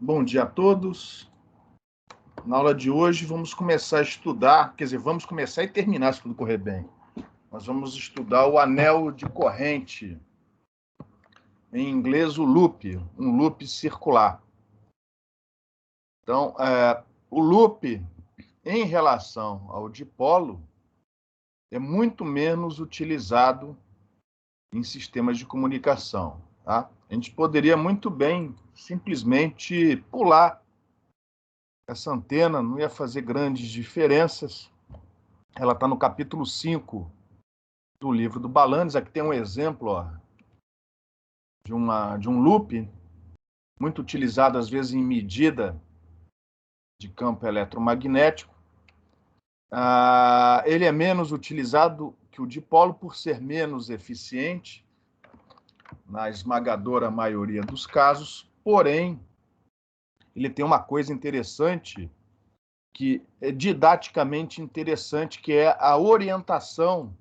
Bom dia a todos. Na aula de hoje vamos começar a estudar, quer dizer, vamos começar e terminar se tudo correr bem. Nós vamos estudar o anel de corrente, em inglês o loop, um loop circular. Então, o loop, em relação ao dipolo, é muito menos utilizado em sistemas de comunicação. Tá? A gente poderia muito bem simplesmente pular essa antena, não ia fazer grandes diferenças. Ela está no capítulo 5 do livro do Balanes. Aqui tem um exemplo de um loop, muito utilizado às vezes em medida de campo eletromagnético. Ele é menos utilizado que o dipolo por ser menos eficiente, na esmagadora maioria dos casos, porém, ele tem uma coisa interessante, que é didaticamente interessante, que é a orientação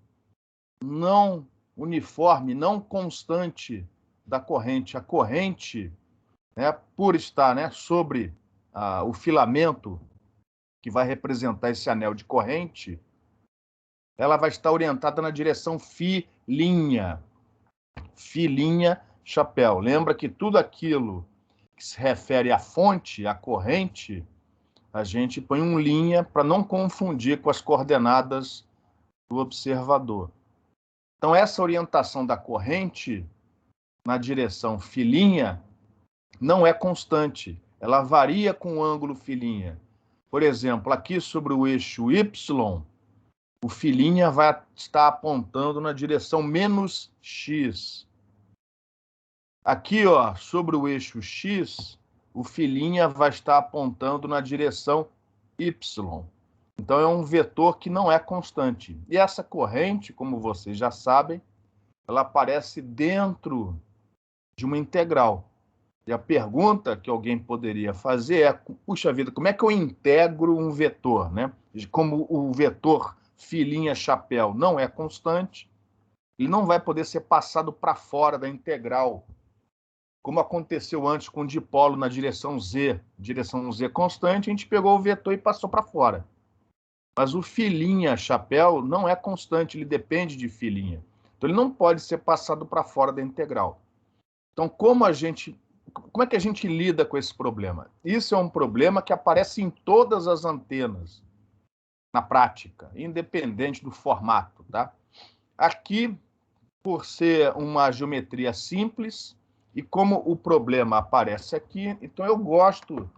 não uniforme, não constante da corrente. A corrente, por estar sobre o filamento que vai representar esse anel de corrente, ela vai estar orientada na direção filinha. Filinha, chapéu. Lembra que tudo aquilo que se refere à fonte, à corrente, a gente põe um linha para não confundir com as coordenadas do observador. Então, essa orientação da corrente na direção filinha não é constante. Ela varia com o ângulo filinha. Por exemplo, aqui sobre o eixo Y, o filinha vai estar apontando na direção menos X. Aqui, sobre o eixo X, o filinha vai estar apontando na direção Y. Então, é um vetor que não é constante. E essa corrente, como vocês já sabem, ela aparece dentro de uma integral. E a pergunta que alguém poderia fazer é, puxa vida, como é que eu integro um vetor, né? Como o vetor filinha-chapéu não é constante, ele não vai poder ser passado para fora da integral, como aconteceu antes com o dipolo na direção Z constante, a gente pegou o vetor e passou para fora. Mas o filinha-chapéu não é constante, ele depende de filinha. Então, ele não pode ser passado para fora da integral. Então, como é que a gente lida com esse problema? Isso é um problema que aparece em todas as antenas, na prática, independente do formato. Tá? Aqui, por ser uma geometria simples, e como o problema aparece aqui, então eu gosto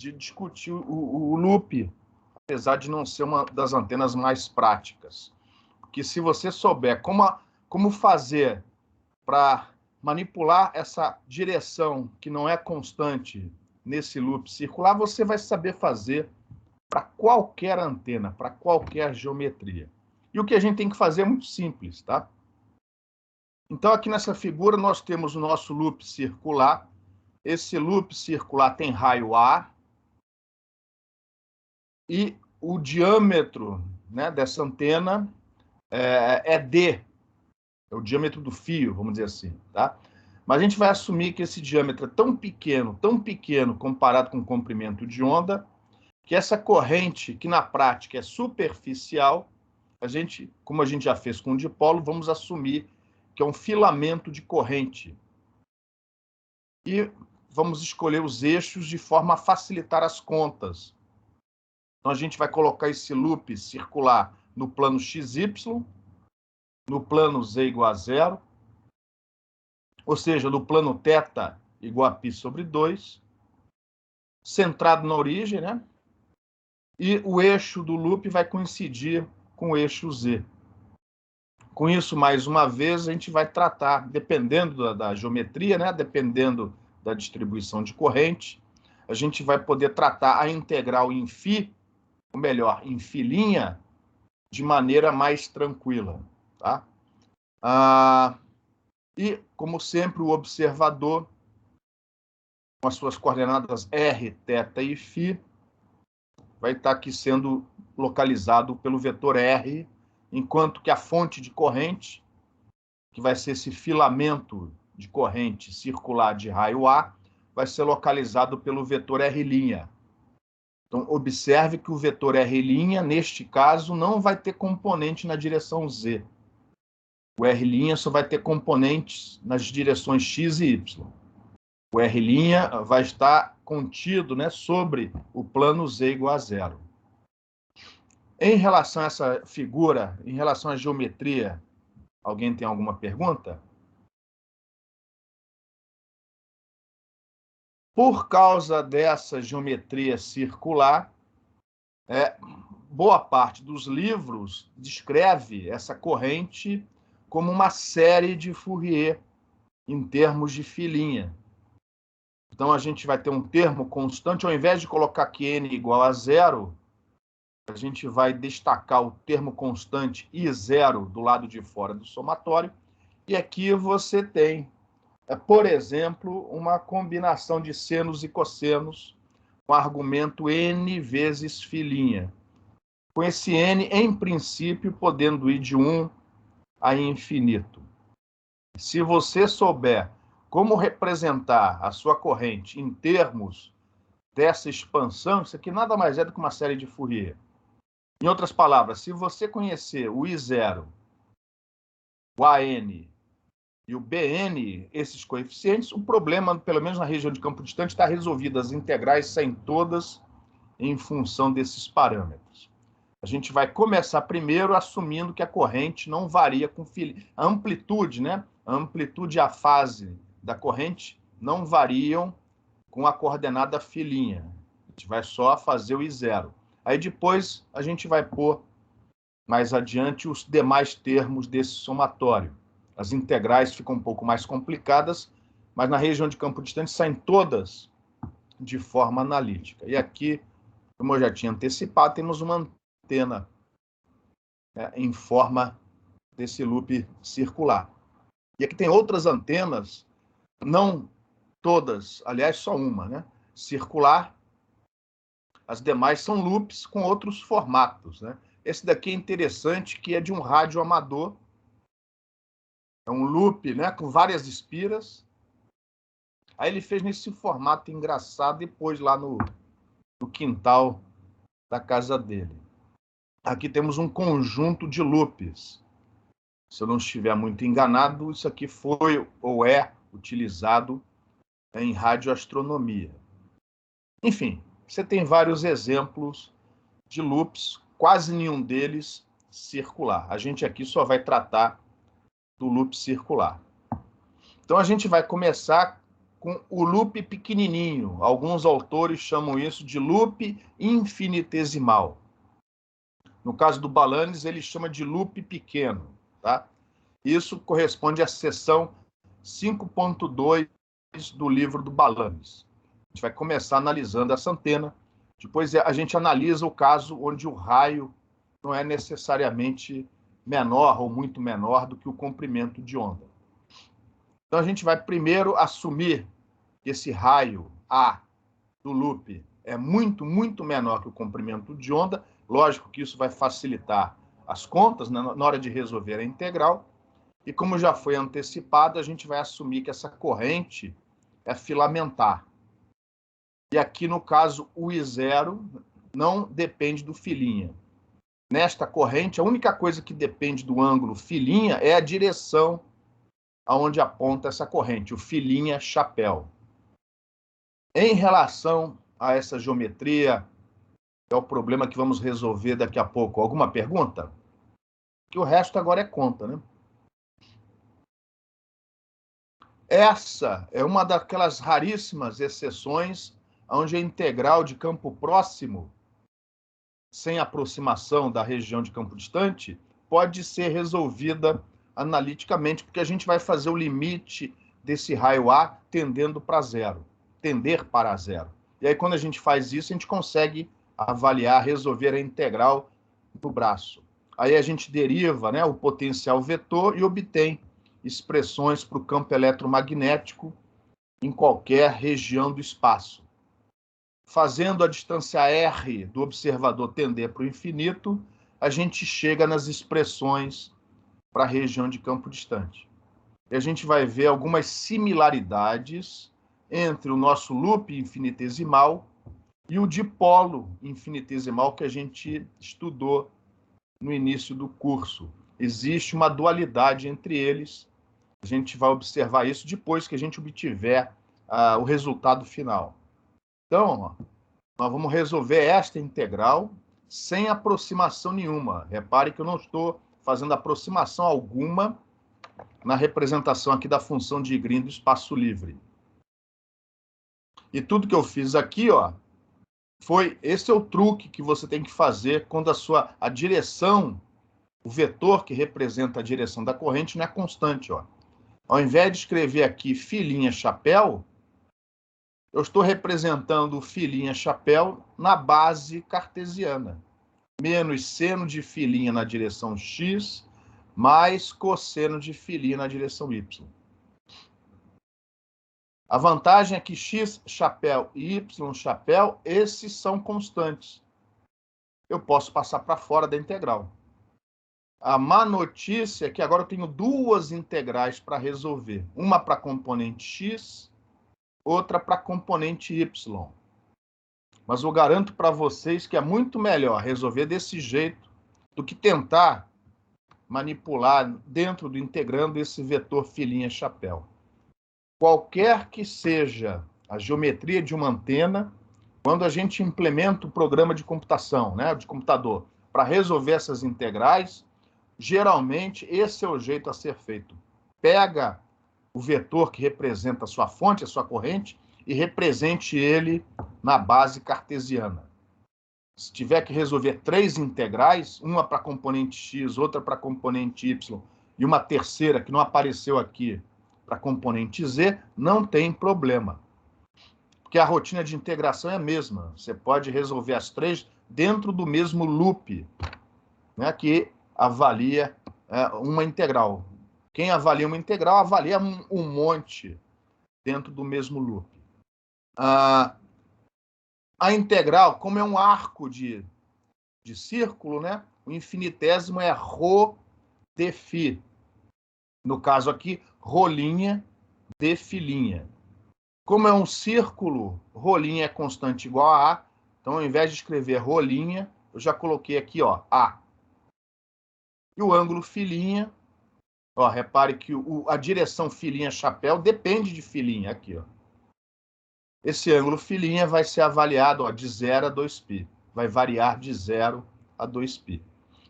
de discutir o loop, apesar de não ser uma das antenas mais práticas. Porque se você souber como fazer para manipular essa direção que não é constante nesse loop circular, você vai saber fazer para qualquer antena, para qualquer geometria. E o que a gente tem que fazer é muito simples, tá? Então, aqui nessa figura, nós temos o nosso loop circular. Esse loop circular tem raio A e o diâmetro dessa antena é D, é o diâmetro do fio, vamos dizer assim, tá? Mas a gente vai assumir que esse diâmetro é tão pequeno comparado com o comprimento de onda, que essa corrente, que na prática é superficial, como a gente já fez com o dipolo, vamos assumir que é um filamento de corrente. E vamos escolher os eixos de forma a facilitar as contas. Então, a gente vai colocar esse loop circular no plano XY, no plano Z igual a 0, ou seja, no plano θ igual a π sobre 2, centrado na origem, né? E o eixo do loop vai coincidir com o eixo Z. Com isso, mais uma vez, a gente vai tratar, dependendo da geometria, né? Dependendo da distribuição de corrente, a gente vai poder tratar a integral em φ, ou melhor, em filinha, de maneira mais tranquila. Tá? E, como sempre, o observador, com as suas coordenadas r, θ e φ, vai estar aqui sendo localizado pelo vetor R, enquanto que a fonte de corrente, que vai ser esse filamento de corrente circular de raio A, vai ser localizado pelo vetor R'. Então, observe que o vetor R', neste caso, não vai ter componente na direção Z. O R' só vai ter componentes nas direções X e Y. O R' vai estar contido, né, sobre o plano Z igual a 0. Em relação a essa figura, em relação à geometria, alguém tem alguma pergunta? Por causa dessa geometria circular, boa parte dos livros descreve essa corrente como uma série de Fourier em termos de filinha. Então, a gente vai ter um termo constante, ao invés de colocar que n igual a 0, a gente vai destacar o termo constante I0 do lado de fora do somatório, e aqui você tem, por exemplo, uma combinação de senos e cossenos com argumento n vezes filinha. Com esse n, em princípio, podendo ir de 1 a infinito. Se você souber como representar a sua corrente em termos dessa expansão, isso aqui nada mais é do que uma série de Fourier. Em outras palavras, se você conhecer o I0, o AN e o BN, esses coeficientes, o problema, pelo menos na região de campo distante, está resolvido. As integrais saem todas em função desses parâmetros. A gente vai começar primeiro assumindo que a corrente não varia com a amplitude, né? A amplitude e a fase da corrente não variam com a coordenada filinha. A gente vai só fazer o I0. Aí depois a gente vai pôr mais adiante os demais termos desse somatório. As integrais ficam um pouco mais complicadas, mas na região de campo distante saem todas de forma analítica. E aqui, como eu já tinha antecipado, temos uma antena em forma desse loop circular. E aqui tem outras antenas, não todas, aliás, só uma, né? Circular. As demais são loops com outros formatos, né? Esse daqui é interessante, que é de um rádio amador. É um loop, né, com várias espiras. Aí ele fez nesse formato engraçado e pôs lá no quintal da casa dele. Aqui temos um conjunto de loops. Se eu não estiver muito enganado, isso aqui foi ou é utilizado em radioastronomia. Enfim, você tem vários exemplos de loops, quase nenhum deles circular. A gente aqui só vai tratar do loop circular. Então, a gente vai começar com o loop pequenininho. Alguns autores chamam isso de loop infinitesimal. No caso do Balanis, ele chama de loop pequeno. Tá? Isso corresponde à seção 5.2 do livro do Balanis. A gente vai começar analisando essa antena. Depois a gente analisa o caso onde o raio não é necessariamente menor ou muito menor do que o comprimento de onda. Então, a gente vai primeiro assumir que esse raio A do loop é muito, muito menor que o comprimento de onda. Lógico que isso vai facilitar as contas, né, na hora de resolver a integral. E como já foi antecipado, a gente vai assumir que essa corrente é filamentar. E aqui, no caso, o I0 não depende do filinha. Nesta corrente, a única coisa que depende do ângulo filinha é a direção aonde aponta essa corrente, o filinha chapéu. Em relação a essa geometria, é o problema que vamos resolver daqui a pouco. Alguma pergunta? Que o resto agora é conta, né? Essa é uma daquelas raríssimas exceções onde a integral de campo próximo, sem aproximação da região de campo distante, pode ser resolvida analiticamente, porque a gente vai fazer o limite desse raio A tendendo para zero, tender para zero. E aí, quando a gente faz isso, a gente consegue avaliar, resolver a integral do braço. Aí a gente deriva, né, o potencial vetor e obtém expressões para o campo eletromagnético em qualquer região do espaço. Fazendo a distância r do observador tender para o infinito, a gente chega nas expressões para a região de campo distante. E a gente vai ver algumas similaridades entre o nosso loop infinitesimal e o dipolo infinitesimal que a gente estudou no início do curso. Existe uma dualidade entre eles. A gente vai observar isso depois que a gente obtiver o resultado final. Então, ó, nós vamos resolver esta integral sem aproximação nenhuma. Repare que eu não estou fazendo aproximação alguma na representação aqui da função de Green do espaço livre. E tudo que eu fiz aqui, ó, esse é o truque que você tem que fazer quando a direção, o vetor que representa a direção da corrente não é constante, ó. Ao invés de escrever aqui filhinha chapéu, eu estou representando o filhinha chapéu na base cartesiana. Menos seno de filhinha na direção x, mais cosseno de filhinha na direção y. A vantagem é que x chapéu e y chapéu, esses são constantes. Eu posso passar para fora da integral. A má notícia é que agora eu tenho duas integrais para resolver. Uma para a componente x, outra para a componente y. Mas eu garanto para vocês que é muito melhor resolver desse jeito do que tentar manipular dentro do integrando esse vetor filhinha chapéu. Qualquer que seja a geometria de uma antena, quando a gente implementa o programa de computação, né, de computador, para resolver essas integrais, geralmente esse é o jeito a ser feito. Pega o vetor que representa a sua fonte, a sua corrente, e represente ele na base cartesiana. Se tiver que resolver 3 integrais, uma para a componente x, outra para a componente y, e uma terceira que não apareceu aqui para a componente z, não tem problema. Porque a rotina de integração é a mesma. Você pode resolver as 3 dentro do mesmo loop, né, que avalia uma integral. Quem avalia uma integral, avalia um monte dentro do mesmo loop. A integral, como é um arco de círculo, né, o infinitésimo é ρ de φ. No caso aqui, rolinha de filinha. Como é um círculo, rolinha é constante igual a A. Então, ao invés de escrever rolinha, eu já coloquei aqui, ó, A. E o ângulo filinha, ó, repare que a direção filinha chapéu depende de filinha aqui, ó. Esse ângulo filinha vai ser avaliado, ó, de 0 a 2π. Vai variar de 0 a 2π.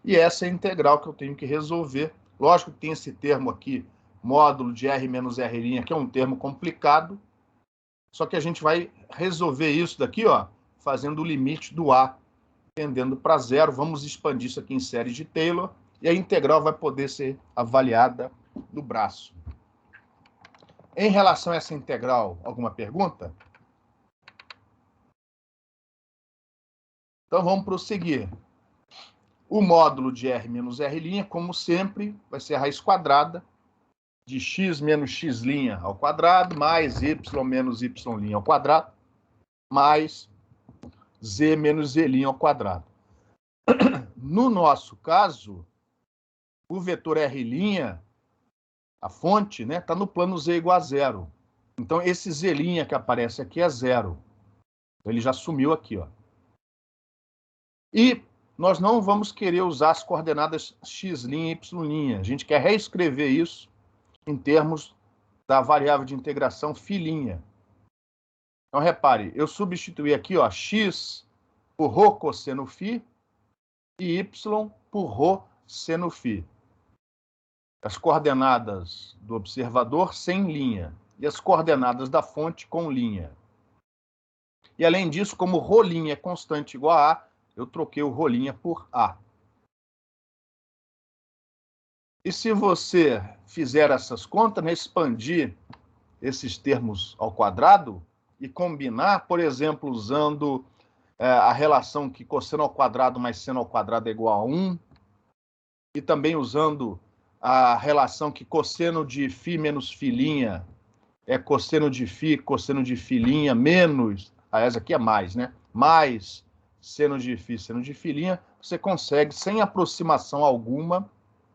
E essa é a integral que eu tenho que resolver. Lógico que tem esse termo aqui, módulo de R menos R', que é um termo complicado. Só que a gente vai resolver isso daqui, ó, fazendo o limite do A, tendendo para 0. Vamos expandir isso aqui em série de Taylor. E a integral vai poder ser avaliada no braço. Em relação a essa integral, alguma pergunta? Então, vamos prosseguir. O módulo de R menos R', como sempre, vai ser a raiz quadrada de x menos x' ao quadrado, mais y menos y' ao quadrado, mais z menos z' ao quadrado. No nosso caso, o vetor R', a fonte, né, está no plano z igual a 0. Então, esse z' que aparece aqui é 0. Ele já sumiu aqui, ó. E nós não vamos querer usar as coordenadas x' e y'. A gente quer reescrever isso em termos da variável de integração filinha. Então, repare, eu substituí aqui, ó, x por ρ cosseno φ e y por ρ seno φ. As coordenadas do observador sem linha e as coordenadas da fonte com linha. E, além disso, como ρ' é constante igual a A, eu troquei o ρ' por A. E se você fizer essas contas, né, expandir esses termos ao quadrado e combinar, por exemplo, usando a relação que cosseno ao quadrado mais seno ao quadrado é igual a 1, e também usando a relação que cosseno de φ menos φ' é cosseno de φ' menos, aliás, aqui é mais, né? Mais seno de φ', você consegue, sem aproximação alguma,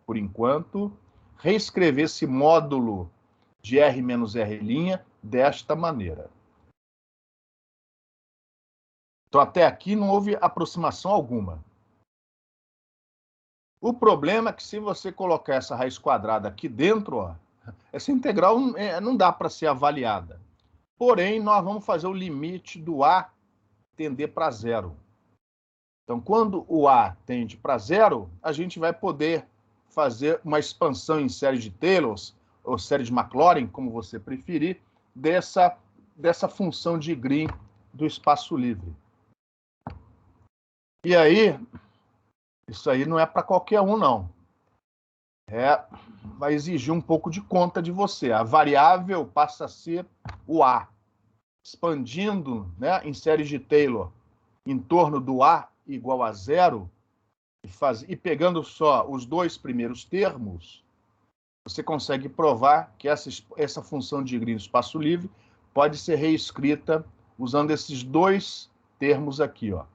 por enquanto, reescrever esse módulo de R menos R' desta maneira. Então, até aqui não houve aproximação alguma. O problema é que se você colocar essa raiz quadrada aqui dentro, ó, essa integral não dá para ser avaliada. Porém, nós vamos fazer o limite do A tender para zero. Então, quando o A tende para zero, a gente vai poder fazer uma expansão em série de Taylor, ou série de Maclaurin, como você preferir, dessa função de Green do espaço livre. E aí, isso aí não é para qualquer um, não. Vai exigir um pouco de conta de você. A variável passa a ser o A, expandindo, né, em série de Taylor em torno do A igual a zero, e pegando só os dois primeiros termos, você consegue provar que essa função de Green do espaço livre pode ser reescrita usando esses dois termos aqui, ó.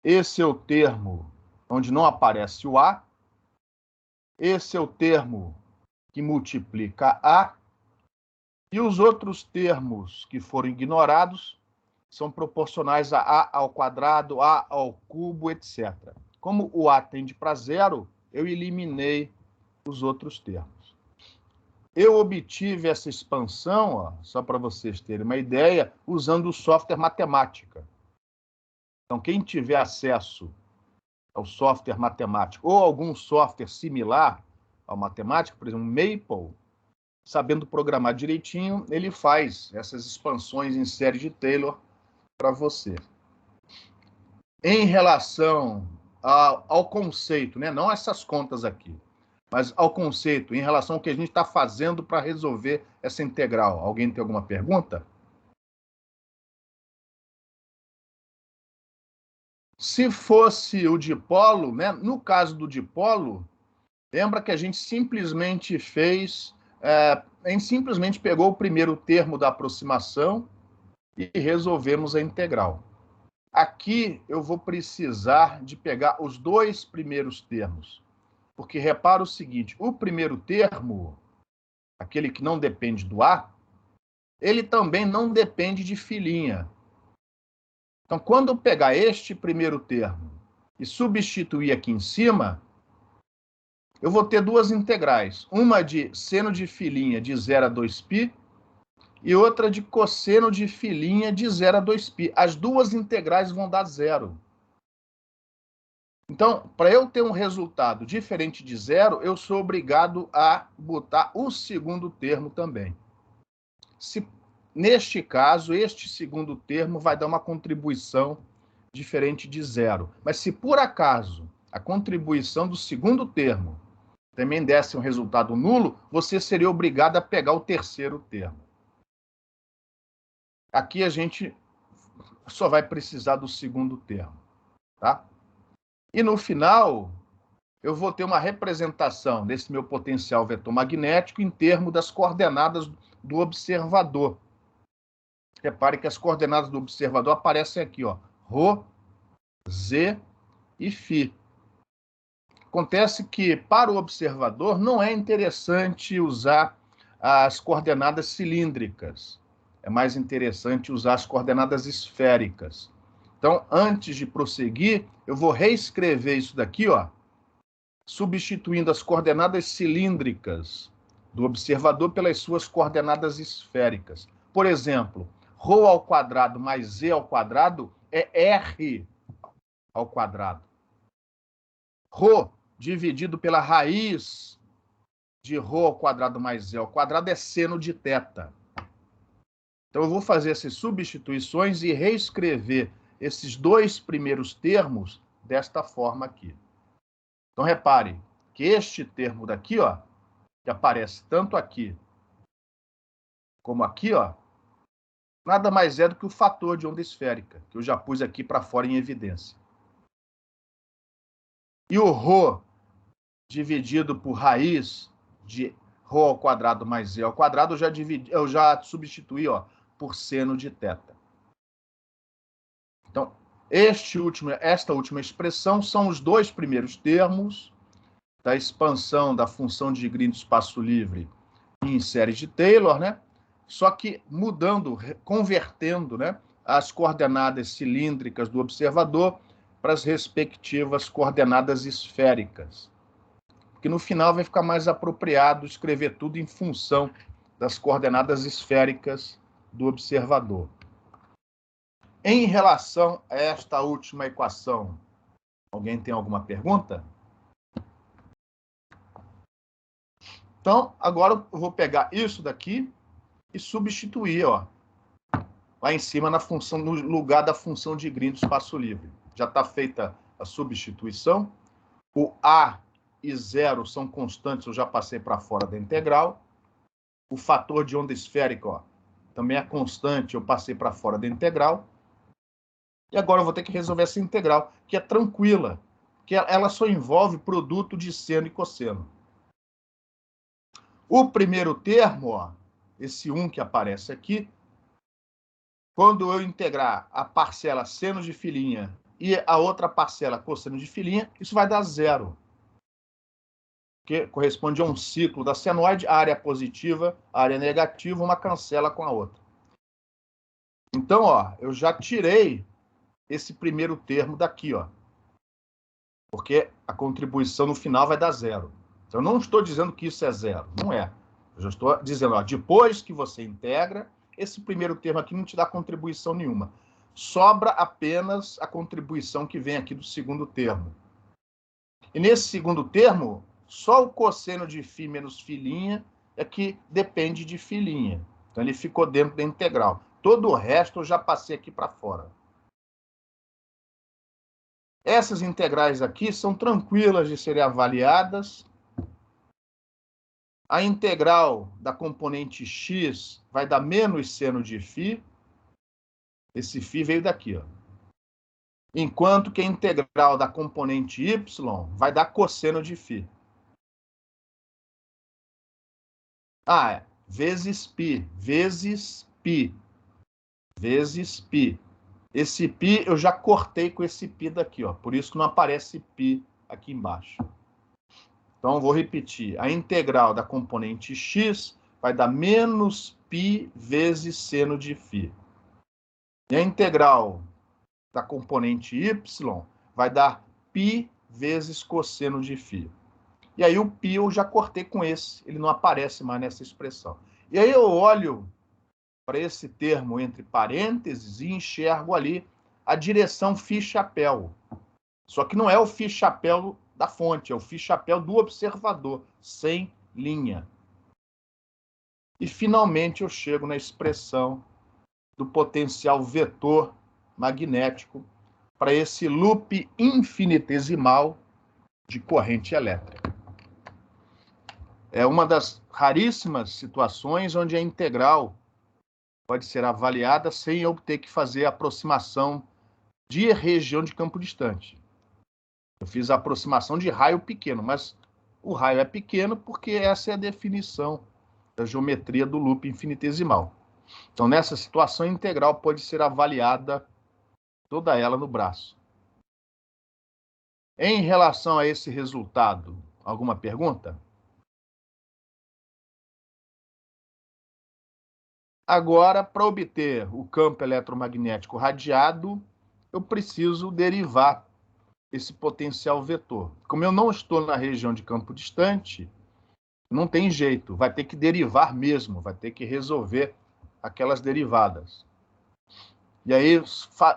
Esse é o termo onde não aparece o A, esse é o termo que multiplica A, e os outros termos que foram ignorados são proporcionais a A ao quadrado, A ao cubo, etc. Como o A tende para zero, eu eliminei os outros termos. Eu obtive essa expansão, ó, só para vocês terem uma ideia, usando o software Matemática. Então, quem tiver acesso ao software Matemática ou algum software similar ao Matemática, por exemplo, Maple, sabendo programar direitinho, ele faz essas expansões em série de Taylor para você. Em relação ao conceito, né? Não essas contas aqui, mas ao conceito, em relação ao que a gente está fazendo para resolver essa integral. Alguém tem alguma pergunta? Se fosse o dipolo, né? No caso do dipolo, lembra que a gente simplesmente a gente simplesmente pegou o primeiro termo da aproximação e resolvemos a integral. Aqui eu vou precisar de pegar os dois primeiros termos, porque repara o seguinte, o primeiro termo, aquele que não depende do A, ele também não depende de filinha. Então, quando eu pegar este primeiro termo e substituir aqui em cima, eu vou ter duas integrais, uma de seno de filinha de 0 a 2π, e outra de cosseno de filinha de 0 a 2π. As duas integrais vão dar zero. Então, para eu ter um resultado diferente de zero, eu sou obrigado a botar o segundo termo também. Neste caso, este segundo termo vai dar uma contribuição diferente de zero. Mas se por acaso a contribuição do segundo termo também desse um resultado nulo, você seria obrigado a pegar o terceiro termo. Aqui a gente só vai precisar do segundo termo, tá? E no final, eu vou ter uma representação desse meu potencial vetor magnético em termos das coordenadas do observador. Repare que as coordenadas do observador aparecem aqui, ó, ρ, z e φ. Acontece que, para o observador, não é interessante usar as coordenadas cilíndricas. É mais interessante usar as coordenadas esféricas. Então, antes de prosseguir, eu vou reescrever isso daqui, ó, substituindo as coordenadas cilíndricas do observador pelas suas coordenadas esféricas. Por exemplo, ρ ao quadrado mais z ao quadrado é r ao quadrado. Ρ dividido pela raiz de ρ ao quadrado mais z ao quadrado é seno de θ. Então, eu vou fazer essas substituições e reescrever esses dois primeiros termos desta forma aqui. Então, repare que este termo daqui, ó, que aparece tanto aqui como aqui, ó, nada mais é do que o fator de onda esférica, que eu já pus aqui para fora em evidência. E o ρ dividido por raiz de ρ ao quadrado mais z ao quadrado, eu já substituí, ó, por seno de θ. Então, esta última expressão são os dois primeiros termos da expansão da função de Green do espaço livre em série de Taylor, né? Só que mudando, convertendo, né, as coordenadas cilíndricas do observador para as respectivas coordenadas esféricas. Porque no final vai ficar mais apropriado escrever tudo em função das coordenadas esféricas do observador. Em relação a esta última equação, alguém tem alguma pergunta? Então, agora eu vou pegar isso daqui e substituir, ó, lá em cima na função, no lugar da função de Green do espaço livre. Já está feita a substituição. O A e 0 são constantes, eu já passei para fora da integral. O fator de onda esférica, ó, também é constante, eu passei para fora da integral. E agora eu vou ter que resolver essa integral, que é tranquila, que ela só envolve produto de seno e cosseno. O primeiro termo, ó, esse 1 que aparece aqui, quando eu integrar a parcela seno de filinha e a outra parcela cosseno de filinha, isso vai dar 0. Que corresponde a um ciclo da senoide, a área positiva, a área negativa, uma cancela com a outra. Então, ó, eu já tirei esse primeiro termo daqui, ó, porque a contribuição no final vai dar 0. Então, eu não estou dizendo que isso é 0, não é. Eu já estou dizendo, ó, depois que você integra, esse primeiro termo aqui não te dá contribuição nenhuma. Sobra apenas a contribuição que vem aqui do segundo termo. E nesse segundo termo, só o cosseno de φ menos filinha é que depende de filinha. Então, ele ficou dentro da integral. Todo o resto eu já passei aqui para fora. Essas integrais aqui são tranquilas de serem avaliadas. A integral da componente x vai dar menos seno de φ. Esse φ veio daqui, ó. Enquanto que a integral da componente y vai dar cosseno de φ. Ah, é. Vezes π, vezes π, vezes π. Esse π eu já cortei com esse π daqui, ó. Por isso que não aparece π aqui embaixo. Então, vou repetir. A integral da componente x vai dar menos π vezes seno de φ. E a integral da componente y vai dar π vezes cosseno de φ. E aí o π eu já cortei com esse, ele não aparece mais nessa expressão. E aí eu olho para esse termo entre parênteses e enxergo ali a direção φ-chapéu. Só que não é o φ-chapéu da fonte, é o φ-chapéu do observador, sem linha. E finalmente eu chego na expressão do potencial vetor magnético para esse loop infinitesimal de corrente elétrica. É uma das raríssimas situações onde a integral pode ser avaliada sem eu ter que fazer a aproximação de região de campo distante. Eu fiz a aproximação de raio pequeno, mas o raio é pequeno porque essa é a definição da geometria do loop infinitesimal. Então, nessa situação, a integral pode ser avaliada toda ela no braço. Em relação a esse resultado, alguma pergunta? Agora, para obter o campo eletromagnético radiado, eu preciso derivar esse potencial vetor. Como eu não estou na região de campo distante, não tem jeito, vai ter que derivar mesmo, vai ter que resolver aquelas derivadas. E aí,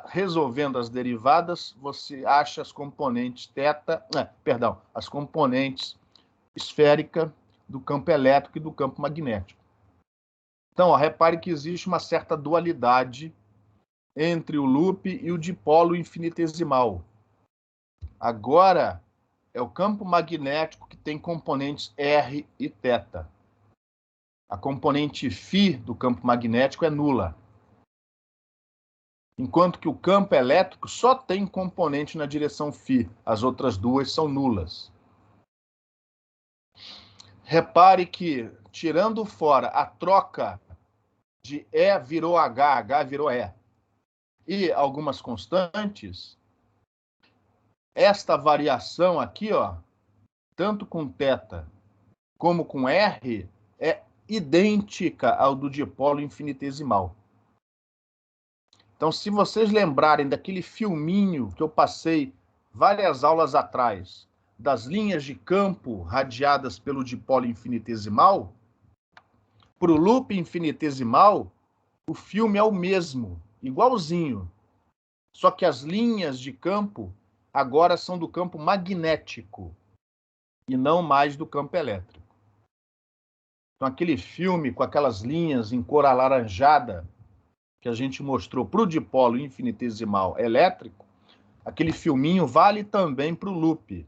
resolvendo as derivadas, você acha as componentes as componentes esférica do campo elétrico e do campo magnético. Então, ó, repare que existe uma certa dualidade entre o loop e o dipolo infinitesimal. Agora, é o campo magnético que tem componentes R e θ. A componente φ do campo magnético é nula. Enquanto que o campo elétrico só tem componente na direção φ. As outras duas são nulas. Repare que, tirando fora a troca de E virou H, H virou E, e algumas constantes, esta variação aqui, ó, tanto com θ como com R, é idêntica ao do dipolo infinitesimal. Então, se vocês lembrarem daquele filminho que eu passei várias aulas atrás, das linhas de campo radiadas pelo dipolo infinitesimal, para o loop infinitesimal, o filme é o mesmo, igualzinho. Só que as linhas de campo agora são do campo magnético e não mais do campo elétrico. Então, aquele filme com aquelas linhas em cor alaranjada que a gente mostrou para o dipolo infinitesimal elétrico, aquele filminho vale também para o loop.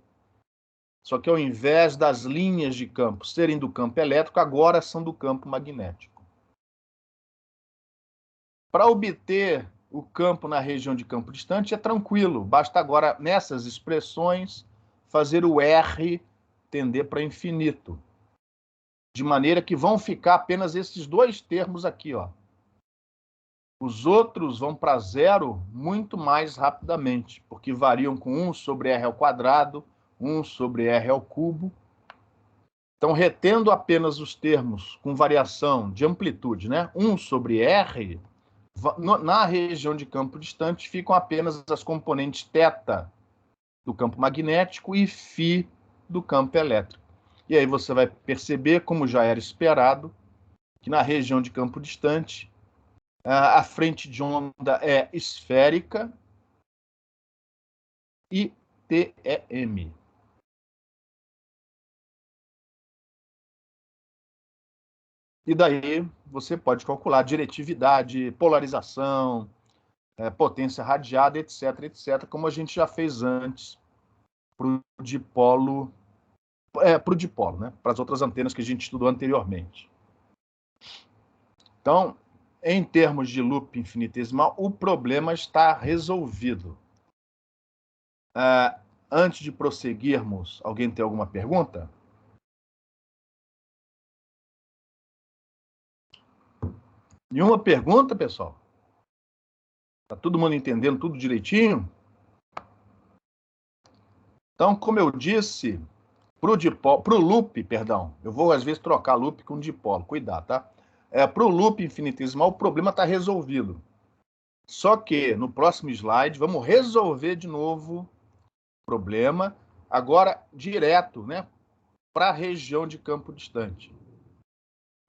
Só que ao invés das linhas de campo serem do campo elétrico, agora são do campo magnético. Para obter o campo na região de campo distante é tranquilo, basta agora, nessas expressões, fazer o R tender para infinito. De maneira que vão ficar apenas esses dois termos aqui, ó. Os outros vão para zero muito mais rapidamente, porque variam com 1 sobre r ao quadrado, 1 sobre r ao cubo. Então, retendo apenas os termos com variação de amplitude, né? 1 sobre r, na região de campo distante ficam apenas as componentes θ do campo magnético e φ do campo elétrico. E aí você vai perceber, como já era esperado, que na região de campo distante, a frente de onda é esférica e TEM. E daí você pode calcular diretividade, polarização, potência radiada, etc., etc., como a gente já fez antes para o dipolo, né? Para as outras antenas que a gente estudou anteriormente. Então, em termos de loop infinitesimal, o problema está resolvido. Antes de prosseguirmos, alguém tem alguma pergunta? Nenhuma pergunta, pessoal? Está todo mundo entendendo tudo direitinho? Então, como eu disse, para o loop, perdão, eu vou às vezes trocar loop com dipolo, cuidado, tá? Para o loop infinitesimal, o problema está resolvido. Só que, no próximo slide, vamos resolver de novo o problema, agora direto, né, para a região de campo distante.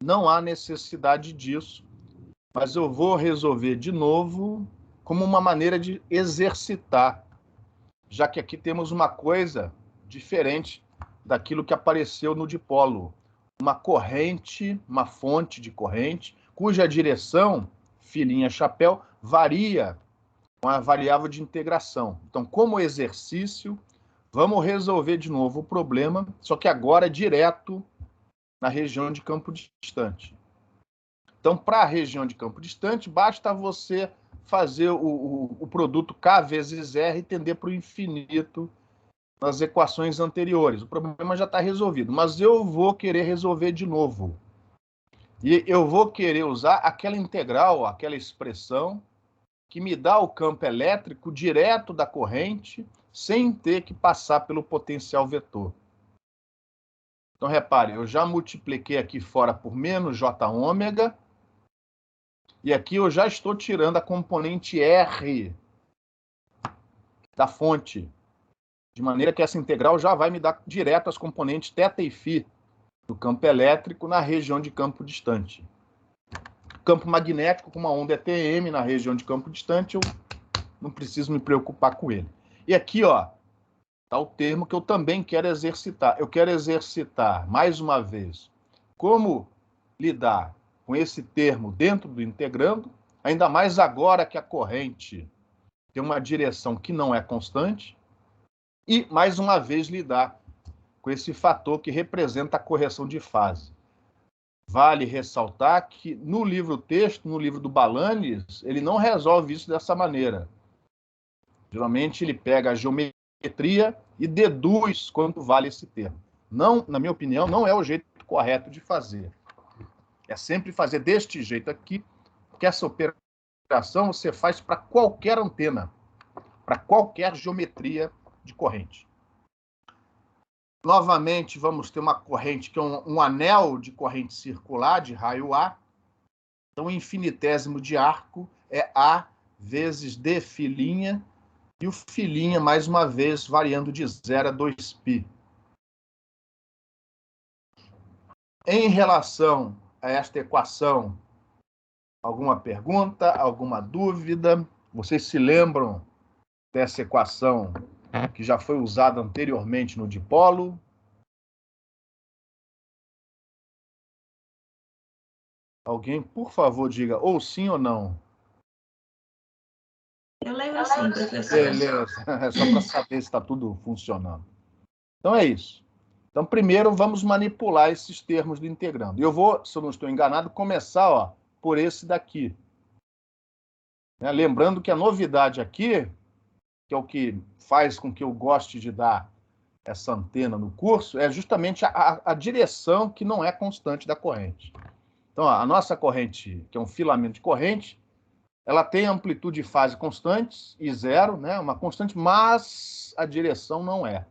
Não há necessidade disso, mas eu vou resolver de novo como uma maneira de exercitar, já que aqui temos uma coisa diferente daquilo que apareceu no dipolo. Uma corrente, uma fonte de corrente, cuja direção, filhinha chapéu, varia com a variável de integração. Então, como exercício, vamos resolver de novo o problema, só que agora direto na região de campo distante. Então, para a região de campo distante, basta você fazer o produto K vezes R e tender para o infinito nas equações anteriores. O problema já está resolvido, mas eu vou querer resolver de novo. E eu vou querer usar aquela integral, aquela expressão que me dá o campo elétrico direto da corrente, sem ter que passar pelo potencial vetor. Então, repare, eu já multipliquei aqui fora por menos J ômega, e aqui eu já estou tirando a componente R da fonte, de maneira que essa integral já vai me dar direto as componentes θ e φ do campo elétrico na região de campo distante. Campo magnético com uma onda ETM na região de campo distante, eu não preciso me preocupar com ele. E aqui, ó, está o termo que eu também quero exercitar. Eu quero exercitar, mais uma vez, como lidar com esse termo dentro do integrando, ainda mais agora que a corrente tem uma direção que não é constante, e, mais uma vez, lidar com esse fator que representa a correção de fase. Vale ressaltar que no livro-texto, no livro do Balanes, ele não resolve isso dessa maneira. Geralmente ele pega a geometria e deduz quanto vale esse termo. Não, na minha opinião, não é o jeito correto de fazer. É sempre fazer deste jeito aqui, porque essa operação você faz para qualquer antena, para qualquer geometria de corrente. Novamente, vamos ter uma corrente que é um anel de corrente circular, de raio A. Então, o infinitésimo de arco é A vezes dφ', e o φ', mais uma vez, variando de 0 a 2π. Em relação a esta equação, alguma pergunta, alguma dúvida? Vocês se lembram dessa equação que já foi usada anteriormente no dipolo? Alguém, por favor, diga ou sim ou não. Eu lembro sim, professor. Beleza, é só para saber se está tudo funcionando. Então é isso. Então, primeiro, vamos manipular esses termos do integrando. Eu vou, se eu não estou enganado, começar por esse daqui. Lembrando que a novidade aqui, que é o que faz com que eu goste de dar essa antena no curso, é justamente a direção que não é constante da corrente. Então, a nossa corrente, que é um filamento de corrente, ela tem amplitude e fase constantes, e 0, né? Uma constante, mas a direção não é.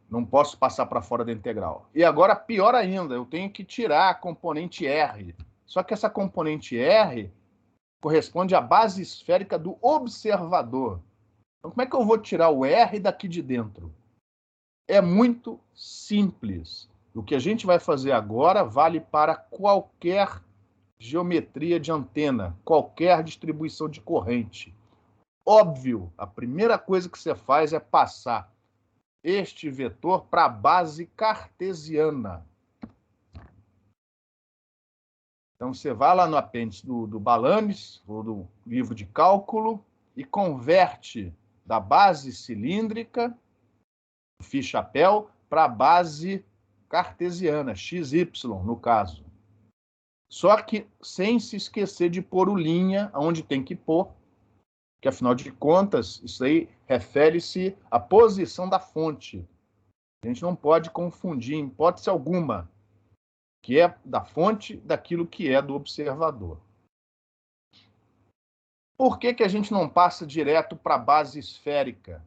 Não posso passar para fora da integral. E agora, pior ainda, eu tenho que tirar a componente R. Só que essa componente R corresponde à base esférica do observador. Então, como é que eu vou tirar o R daqui de dentro? É muito simples. O que a gente vai fazer agora vale para qualquer geometria de antena, qualquer distribuição de corrente. Óbvio, a primeira coisa que você faz é passar este vetor para a base cartesiana. Então, você vai lá no apêndice do Balanis, ou do livro de cálculo, e converte da base cilíndrica, φ' para a base cartesiana, xy, no caso. Só que sem se esquecer de pôr o linha onde tem que pôr, que afinal de contas, isso aí refere-se à posição da fonte. A gente não pode confundir, em hipótese alguma, que é da fonte daquilo que é do observador. Por que a gente não passa direto para a base esférica?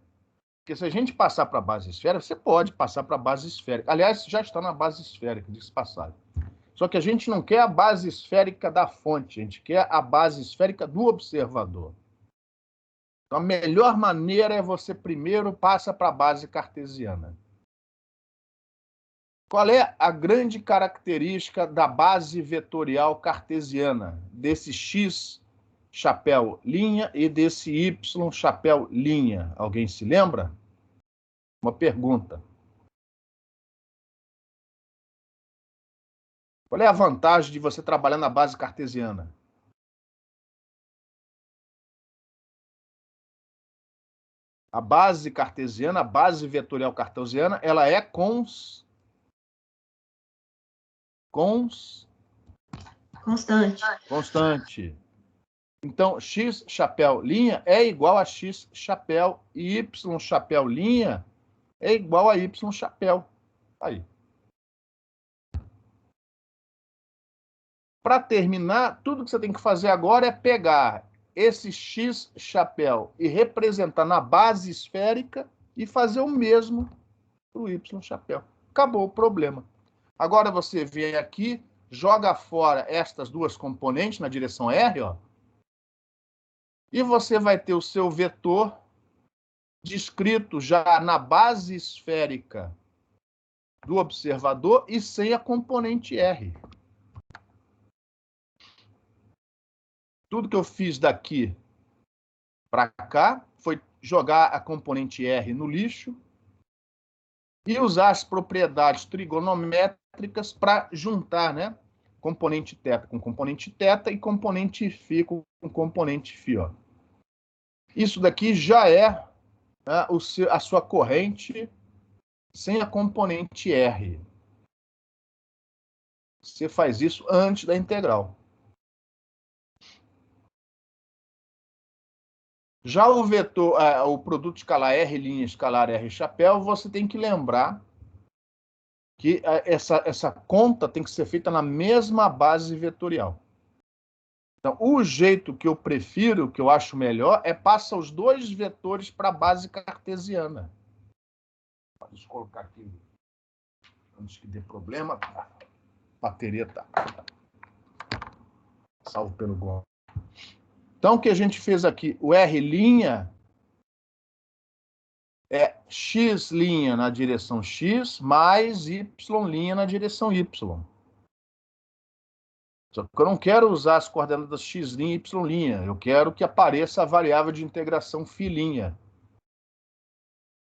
Porque se a gente passar para a base esférica, você pode passar para a base esférica. Aliás, já está na base esférica, diz passagem. Só que a gente não quer a base esférica da fonte, a gente quer a base esférica do observador. Então, a melhor maneira é você primeiro passa para a base cartesiana. Qual é a grande característica da base vetorial cartesiana, desse x chapéu linha e desse y chapéu linha? Alguém se lembra? Uma pergunta. Qual é a vantagem de você trabalhar na base cartesiana? A base cartesiana, a base vetorial cartesiana, ela é constante. Então, x chapéu linha é igual a x chapéu e y chapéu linha é igual a y chapéu. Aí. Para terminar, tudo que você tem que fazer agora é pegar esse x chapéu e representar na base esférica e fazer o mesmo para o y chapéu. Acabou o problema. Agora você vem aqui, joga fora estas duas componentes na direção R, ó, e você vai ter o seu vetor descrito já na base esférica do observador e sem a componente R. Tudo que eu fiz daqui para cá foi jogar a componente R no lixo e usar as propriedades trigonométricas para juntar, né? Componente θ com componente θ e componente φ com componente φ. Ó. Isso daqui já é, né, a sua corrente sem a componente R. Você faz isso antes da integral. Já o vetor, o produto escalar R' escalar R chapéu, você tem que lembrar que essa conta tem que ser feita na mesma base vetorial. Então, o jeito que eu prefiro, que eu acho melhor, é passar os dois vetores para a base cartesiana. Deixa eu colocar aqui, antes que dê problema. A bateria está salvo pelo gol. Então, o que a gente fez aqui? O R' é x' na direção x mais y' na direção y. Só que eu não quero usar as coordenadas x' e y'. Eu quero que apareça a variável de integração φ'.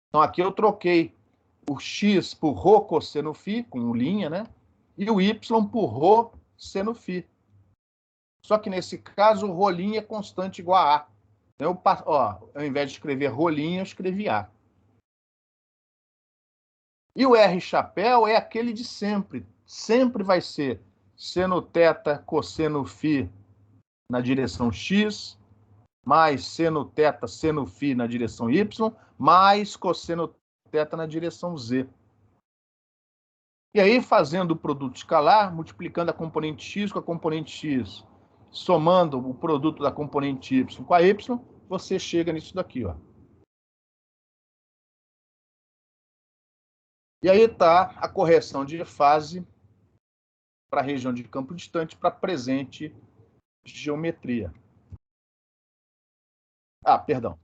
Então, aqui eu troquei o x por ρ cosseno φ, com linha, né? E o y por ρ seno φ. Só que nesse caso, o ρ' é constante igual a A. Então, ao invés de escrever ρ', eu escrevi A. E o R chapéu é aquele de sempre. Sempre vai ser seno θ cosseno φ na direção x, mais seno θ seno φ na direção y, mais cosseno θ na direção z. E aí, fazendo o produto escalar, multiplicando a componente x com a componente x, somando o produto da componente y com a y, você chega nisso daqui, ó. E aí está a correção de fase para a região de campo distante para presente geometria. Ah, perdão.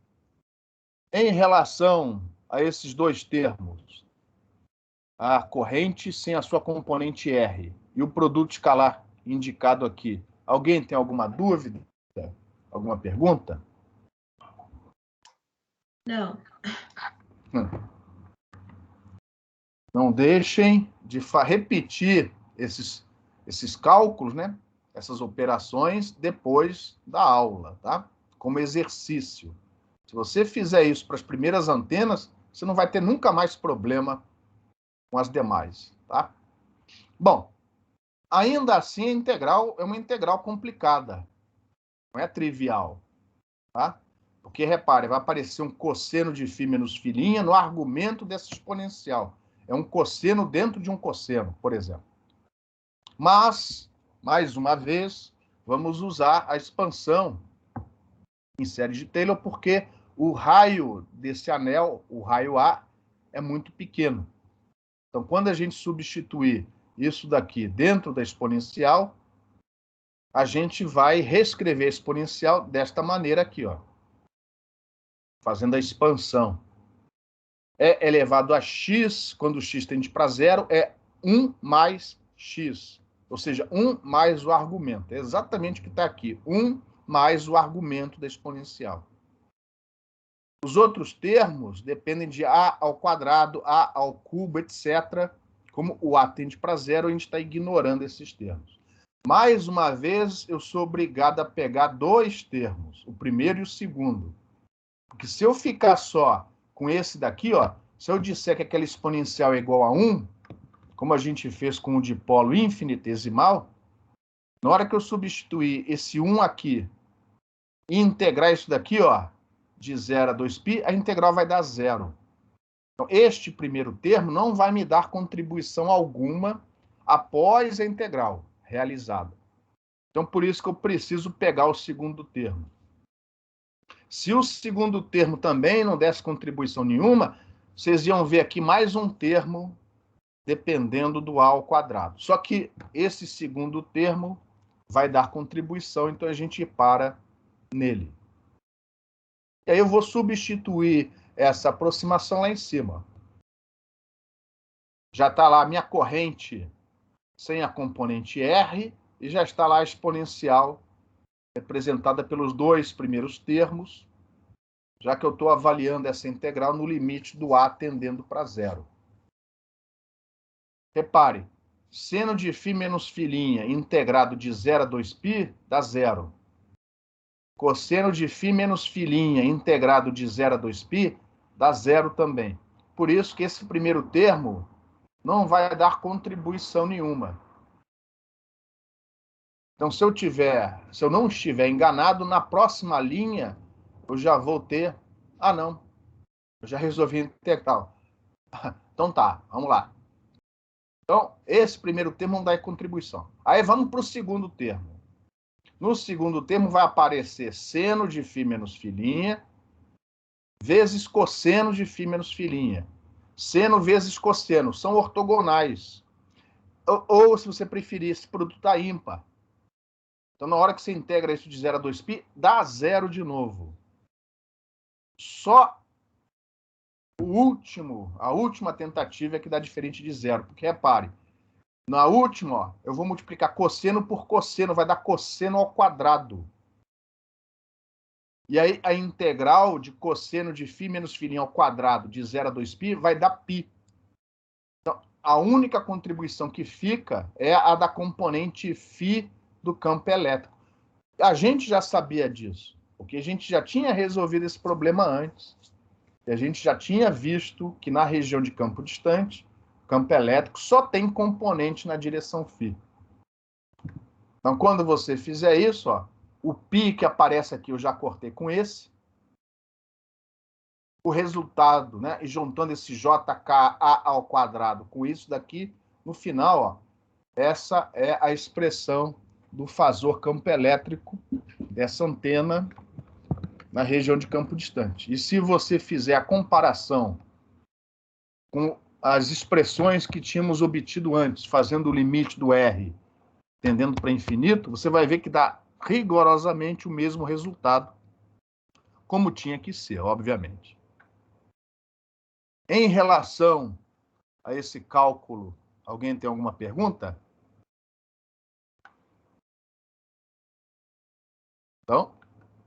Em relação a esses dois termos, a corrente sem a sua componente R e o produto escalar indicado aqui, alguém tem alguma dúvida? Alguma pergunta? Não. Não deixem de repetir esses cálculos, né? Essas operações depois da aula, tá? Como exercício. Se você fizer isso para as primeiras antenas, você não vai ter nunca mais problema com as demais, tá? Bom, ainda assim a integral é uma integral complicada. Não é trivial, tá? Porque, repare, vai aparecer um cosseno de φ menos φ' no argumento dessa exponencial. É um cosseno dentro de um cosseno, por exemplo. Mas, mais uma vez, vamos usar a expansão em série de Taylor, porque o raio desse anel, o raio A, é muito pequeno. Então, quando a gente substituir isso daqui dentro da exponencial, a gente vai reescrever a exponencial desta maneira aqui, ó, fazendo a expansão. É elevado a x, quando o x tende para zero, é 1 mais x. Ou seja, 1 mais o argumento. É exatamente o que está aqui. 1 mais o argumento da exponencial. Os outros termos dependem de a ao quadrado, a ao cubo, etc. Como o a tende para zero, a gente está ignorando esses termos. Mais uma vez, eu sou obrigado a pegar dois termos, o primeiro e o segundo. Porque se eu ficar só com esse daqui, ó, se eu disser que aquela exponencial é igual a 1, como a gente fez com o dipolo infinitesimal, na hora que eu substituir esse 1 aqui e integrar isso daqui, ó, de 0 a 2π, a integral vai dar 0. Então, este primeiro termo não vai me dar contribuição alguma após a integral realizada. Então, por isso que eu preciso pegar o segundo termo. Se o segundo termo também não desse contribuição nenhuma, vocês iam ver aqui mais um termo dependendo do a ao quadrado. Só que esse segundo termo vai dar contribuição, então a gente para nele. E aí eu vou substituir essa aproximação lá em cima. Já está lá a minha corrente sem a componente R e já está lá a exponencial representada pelos dois primeiros termos, já que eu estou avaliando essa integral no limite do a tendendo para zero. Repare, seno de φ menos φ' integrado de 0 a 2π dá 0. Cosseno de φ menos φ' integrado de 0 a 2π dá 0 também. Por isso que esse primeiro termo não vai dar contribuição nenhuma. Então, se eu não estiver enganado, na próxima linha eu já vou ter... Ah, não. Eu já resolvi a integral. Então tá, vamos lá. Então, esse primeiro termo não dá contribuição. Aí vamos para o segundo termo. No segundo termo vai aparecer seno de φ menos φ' vezes cosseno de φ menos φ'. Seno vezes cosseno são ortogonais. Ou se você preferir, esse produto está ímpar. Então, na hora que você integra isso de 0 a 2π, dá 0 de novo. Só a última tentativa é que dá diferente de 0. Porque, repare, na última, ó, eu vou multiplicar cosseno por cosseno, vai dar cosseno ao quadrado. E aí, a integral de cosseno de φ menos φ ao quadrado de 0 a 2π vai dar π. Então, a única contribuição que fica é a da componente φ do campo elétrico. A gente já sabia disso, porque a gente já tinha resolvido esse problema antes. E a gente já tinha visto que na região de campo distante, campo elétrico só tem componente na direção φ. Então, quando você fizer isso, ó, o π que aparece aqui eu já cortei com esse. O resultado, né, e juntando esse JKA ao quadrado com isso daqui, no final, ó, essa é a expressão do fasor campo elétrico dessa antena na região de campo distante. E se você fizer a comparação com as expressões que tínhamos obtido antes, fazendo o limite do R tendendo para infinito, você vai ver que dá rigorosamente o mesmo resultado, como tinha que ser, obviamente. Em relação a esse cálculo, alguém tem alguma pergunta? Então,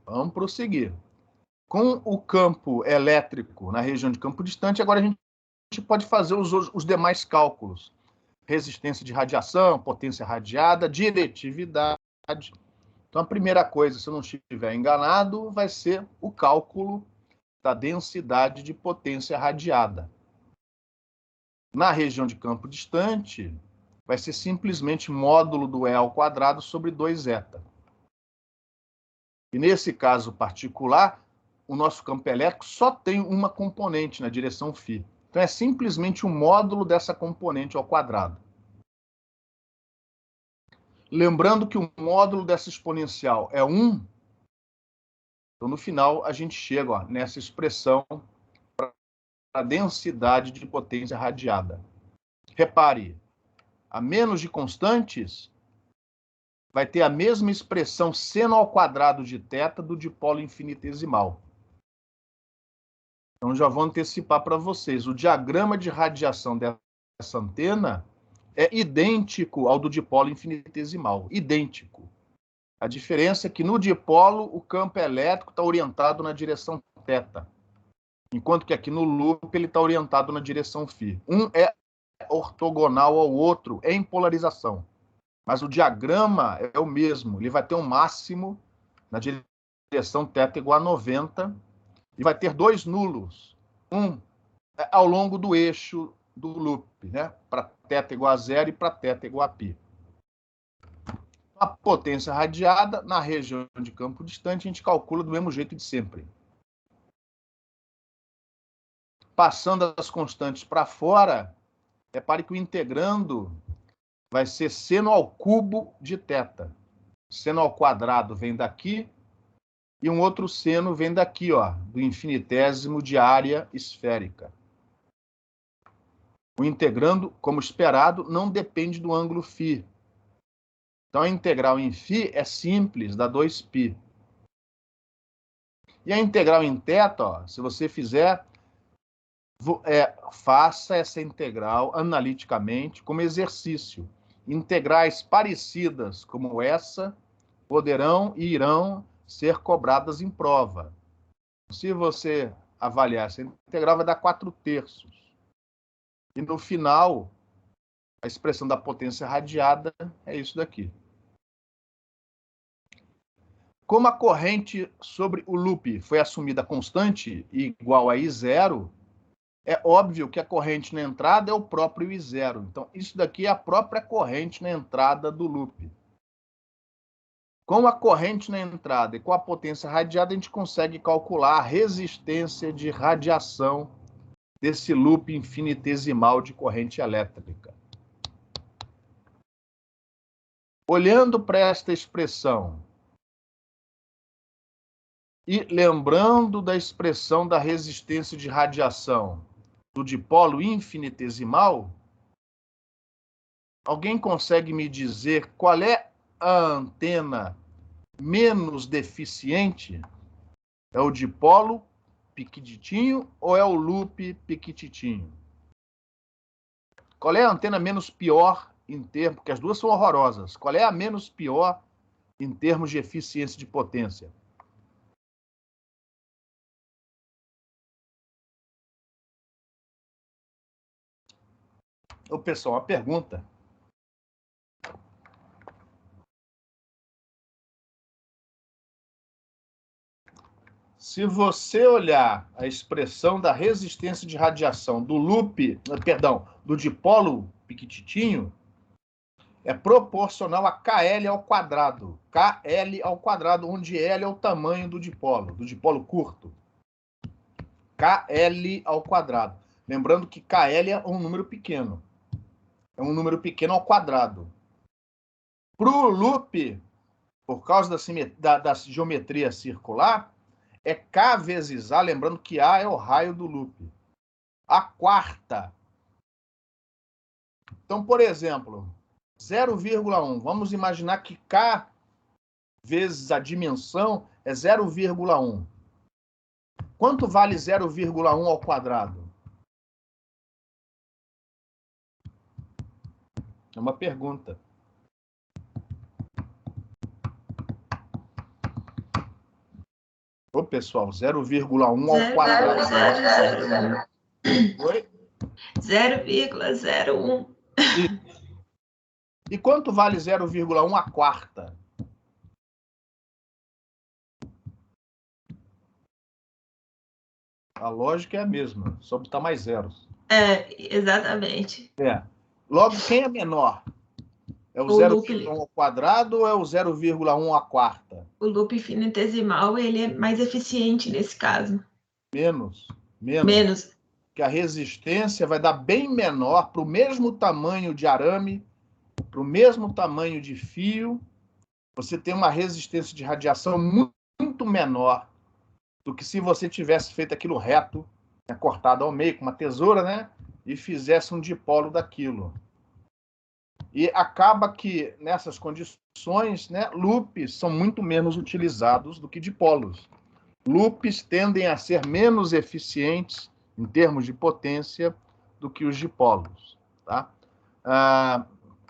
vamos prosseguir. Com o campo elétrico na região de campo distante, agora a gente pode fazer os demais cálculos. Resistência de radiação, potência radiada, diretividade. Então, a primeira coisa, se eu não estiver enganado, vai ser o cálculo da densidade de potência radiada. Na região de campo distante, vai ser simplesmente módulo do E ao quadrado sobre 2 eta. E nesse caso particular, o nosso campo elétrico só tem uma componente na direção φ. Então, é simplesmente um módulo dessa componente ao quadrado. Lembrando que o módulo dessa exponencial é 1, então, no final, a gente chega, ó, nessa expressão para a densidade de potência radiada. Repare, a menos de constantes, vai ter a mesma expressão seno ao quadrado de θ do dipolo infinitesimal. Então, já vou antecipar para vocês. O diagrama de radiação dessa antena é idêntico ao do dipolo infinitesimal. Idêntico. A diferença é que no dipolo o campo elétrico está orientado na direção θ, enquanto que aqui no loop ele está orientado na direção φ. Um é ortogonal ao outro em polarização, mas o diagrama é o mesmo. Ele vai ter um máximo na direção θ igual a 90 e vai ter dois nulos. Um ao longo do eixo do loop, né? Para θ igual a 0 e para θ igual a π. A potência radiada na região de campo distante a gente calcula do mesmo jeito de sempre. Passando as constantes para fora, repare que o integrando vai ser seno ao cubo de θ. Seno ao quadrado vem daqui e um outro seno vem daqui, ó, do infinitésimo de área esférica. O integrando, como esperado, não depende do ângulo φ. Então, a integral em φ é simples, dá 2π. E a integral em θ, ó, se você fizer, faça essa integral analiticamente como exercício. Integrais parecidas como essa poderão e irão ser cobradas em prova. Se você avaliar essa integral, vai dar 4/3. E no final, a expressão da potência radiada é isso daqui. Como a corrente sobre o loop foi assumida constante e igual a I0, é óbvio que a corrente na entrada é o próprio I0. Então, isso daqui é a própria corrente na entrada do loop. Com a corrente na entrada e com a potência radiada, a gente consegue calcular a resistência de radiação desse loop infinitesimal de corrente elétrica. Olhando para esta expressão e lembrando da expressão da resistência de radiação do dipolo infinitesimal, alguém consegue me dizer qual é a antena menos deficiente? É o dipolo piquititinho ou é o loop piquititinho? Qual é a antena menos pior em termos, porque as duas são horrorosas, qual é a menos pior em termos de eficiência de potência? Ô, pessoal, uma pergunta. Se você olhar a expressão da resistência de radiação do loop, perdão, do dipolo piquititinho, é proporcional a KL ao quadrado. KL ao quadrado, onde L é o tamanho do dipolo curto. KL ao quadrado. Lembrando que KL é um número pequeno. É um número pequeno ao quadrado. Para o loop, por causa da geometria circular, é K vezes A, lembrando que A é o raio do loop. A quarta. Então, por exemplo, 0,1. Vamos imaginar que K vezes a dimensão é 0,1. Quanto vale 0,1 ao quadrado? É uma pergunta. Ô, pessoal, 0,1 ao quadrado. 0,01. E quanto vale 0,1 à quarta? A lógica é a mesma, só botar mais zeros. Exatamente. Logo, quem é menor? É o 0,1 ao quadrado ou é o 0,1 à quarta? O loop infinitesimal, ele é mais eficiente nesse caso. Menos. Que a resistência vai dar bem menor para o mesmo tamanho de arame, para o mesmo tamanho de fio. Você tem uma resistência de radiação muito menor do que se você tivesse feito aquilo reto, né, cortado ao meio com uma tesoura, né, e fizesse um dipolo daquilo. E acaba que, nessas condições, né, loops são muito menos utilizados do que dipolos. Loops tendem a ser menos eficientes, em termos de potência, do que os dipolos. Tá?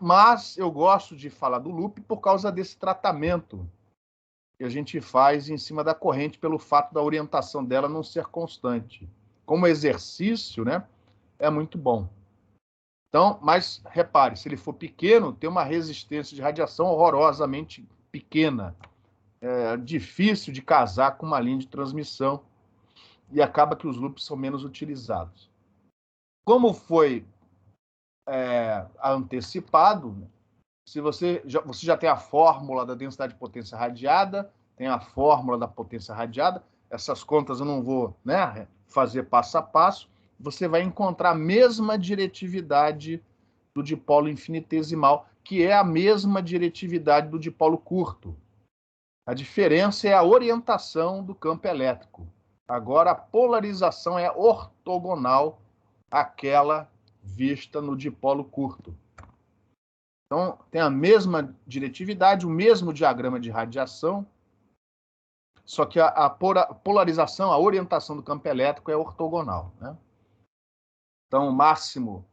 Mas eu gosto de falar do loop por causa desse tratamento que a gente faz em cima da corrente, pelo fato da orientação dela não ser constante. Como exercício, né, é muito bom. Então, mas repare, se ele for pequeno, tem uma resistência de radiação horrorosamente pequena. É difícil de casar com uma linha de transmissão e acaba que os loops são menos utilizados. Como foi antecipado, se você já tem a fórmula da densidade de potência radiada, tem a fórmula da potência radiada, essas contas eu não vou, né, fazer passo a passo, você vai encontrar a mesma diretividade do dipolo infinitesimal, que é a mesma diretividade do dipolo curto. A diferença é a orientação do campo elétrico. Agora, a polarização é ortogonal àquela vista no dipolo curto. Então, tem a mesma diretividade, o mesmo diagrama de radiação, só que a polarização, a orientação do campo elétrico é ortogonal, né? Então, o máximo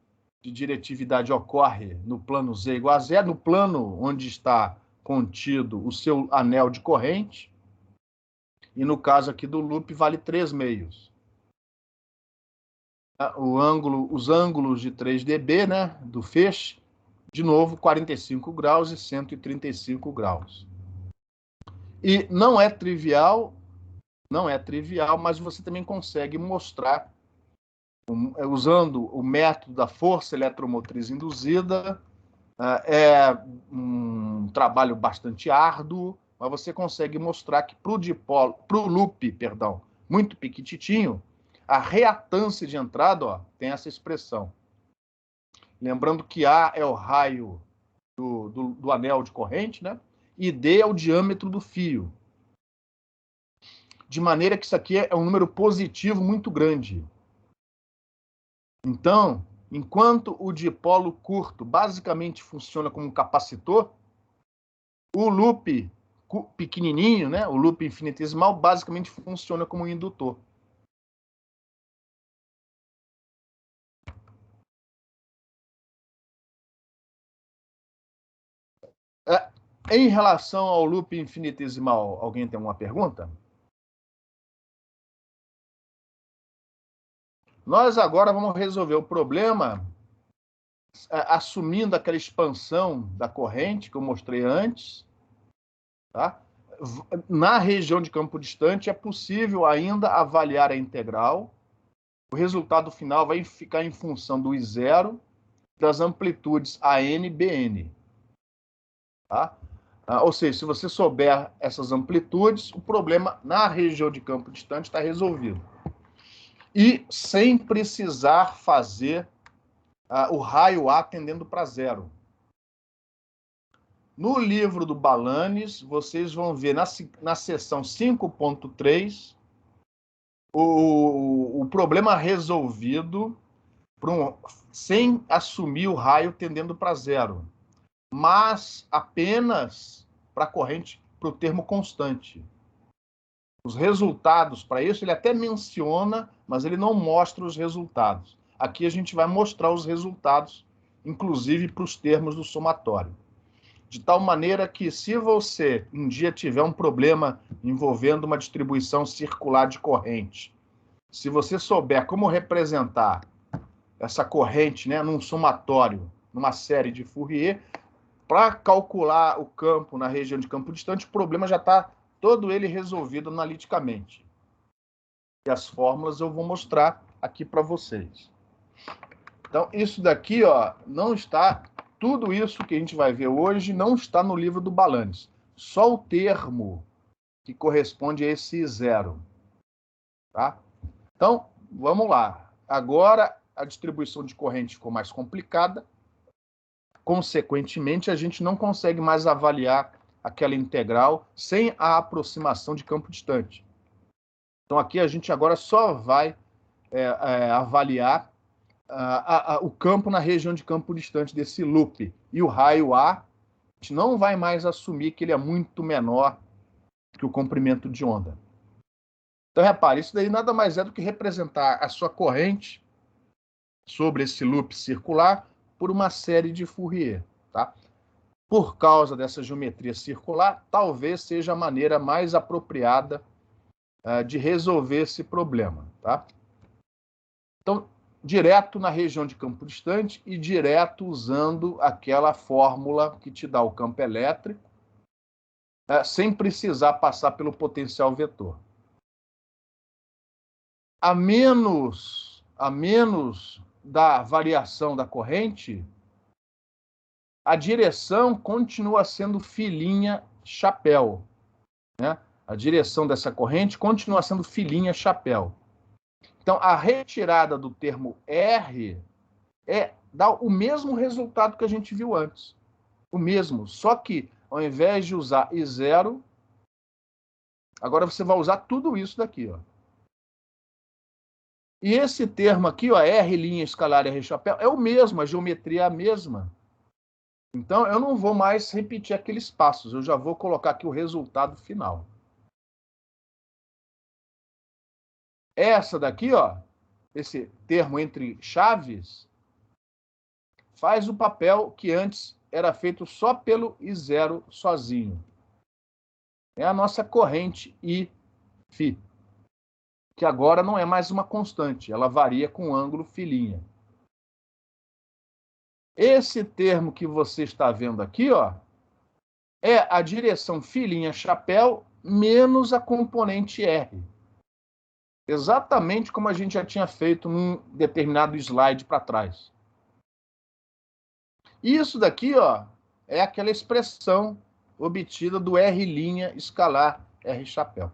de diretividade ocorre no plano Z igual a zero, no plano onde está contido o seu anel de corrente, e no caso aqui do loop vale 3 meios. Os ângulos de 3 dB, né, do feixe, de novo, 45 graus e 135 graus. E não é trivial, mas você também consegue mostrar, usando o método da força eletromotriz induzida. É um trabalho bastante árduo, mas você consegue mostrar que para o loop, muito pequititinho, a reatância de entrada, tem essa expressão. Lembrando que A é o raio do anel de corrente, né? E D é o diâmetro do fio. De maneira que isso aqui é um número positivo muito grande. Então, enquanto o dipolo curto basicamente funciona como um capacitor, o loop pequenininho, né, o loop infinitesimal, basicamente funciona como um indutor. Em relação ao loop infinitesimal, alguém tem alguma pergunta? Nós agora vamos resolver o problema assumindo aquela expansão da corrente que eu mostrei antes, tá? Na região de campo distante é possível ainda avaliar a integral. O resultado final vai ficar em função do I0 das amplitudes AN e BN. Tá? Ou seja, se você souber essas amplitudes, o problema na região de campo distante está resolvido. E sem precisar fazer o raio A tendendo para zero. No livro do Balanis, vocês vão ver na seção 5.3 o problema resolvido sem assumir o raio tendendo para zero, mas apenas para a corrente, para o termo constante. Os resultados, para isso, ele até menciona, mas ele não mostra os resultados. Aqui a gente vai mostrar os resultados, inclusive para os termos do somatório. De tal maneira que, se você um dia tiver um problema envolvendo uma distribuição circular de corrente, se você souber como representar essa corrente, né, num somatório, numa série de Fourier, para calcular o campo na região de campo distante, o problema já está todo ele resolvido analiticamente. E as fórmulas eu vou mostrar aqui para vocês. Então, isso daqui, ó, não está... Tudo isso que a gente vai ver hoje não está no livro do Balanis. Só o termo que corresponde a esse zero. Tá? Então, vamos lá. Agora, a distribuição de corrente ficou mais complicada. Consequentemente, a gente não consegue mais avaliar aquela integral sem a aproximação de campo distante. Então, aqui a gente agora só vai avaliar o campo na região de campo distante desse loop. E o raio A, a gente não vai mais assumir que ele é muito menor que o comprimento de onda. Então, repare, isso daí nada mais é do que representar a sua corrente sobre esse loop circular por uma série de Fourier. Tá? Por causa dessa geometria circular, talvez seja a maneira mais apropriada de resolver esse problema. Tá? Então, direto na região de campo distante e direto usando aquela fórmula que te dá o campo elétrico, sem precisar passar pelo potencial vetor. A menos da variação da corrente, a direção continua sendo filhinha chapéu. Né? A direção dessa corrente continua sendo filhinha chapéu. Então, a retirada do termo R dá o mesmo resultado que a gente viu antes. O mesmo, só que ao invés de usar I0, agora você vai usar tudo isso daqui. Ó. E esse termo aqui, ó, R' escalar R chapéu, é o mesmo, a geometria é a mesma. Então, eu não vou mais repetir aqueles passos, eu já vou colocar aqui o resultado final. Essa daqui, ó, esse termo entre chaves, faz o papel que antes era feito só pelo I0 sozinho. É a nossa corrente I-φ, que agora não é mais uma constante, ela varia com ângulo filhinha. Esse termo que você está vendo aqui, ó, é a direção filhinha chapéu menos a componente R. Exatamente como a gente já tinha feito num determinado slide para trás. Isso daqui, ó, é aquela expressão obtida do R' escalar R chapéu.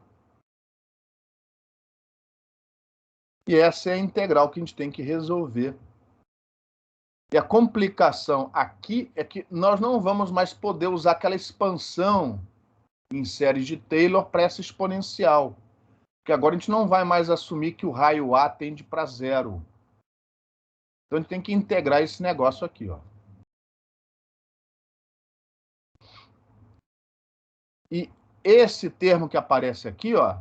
E essa é a integral que a gente tem que resolver. E a complicação aqui é que nós não vamos mais poder usar aquela expansão em série de Taylor para essa exponencial. Porque agora a gente não vai mais assumir que o raio A tende para zero. Então a gente tem que integrar esse negócio aqui, ó. E esse termo que aparece aqui, ó,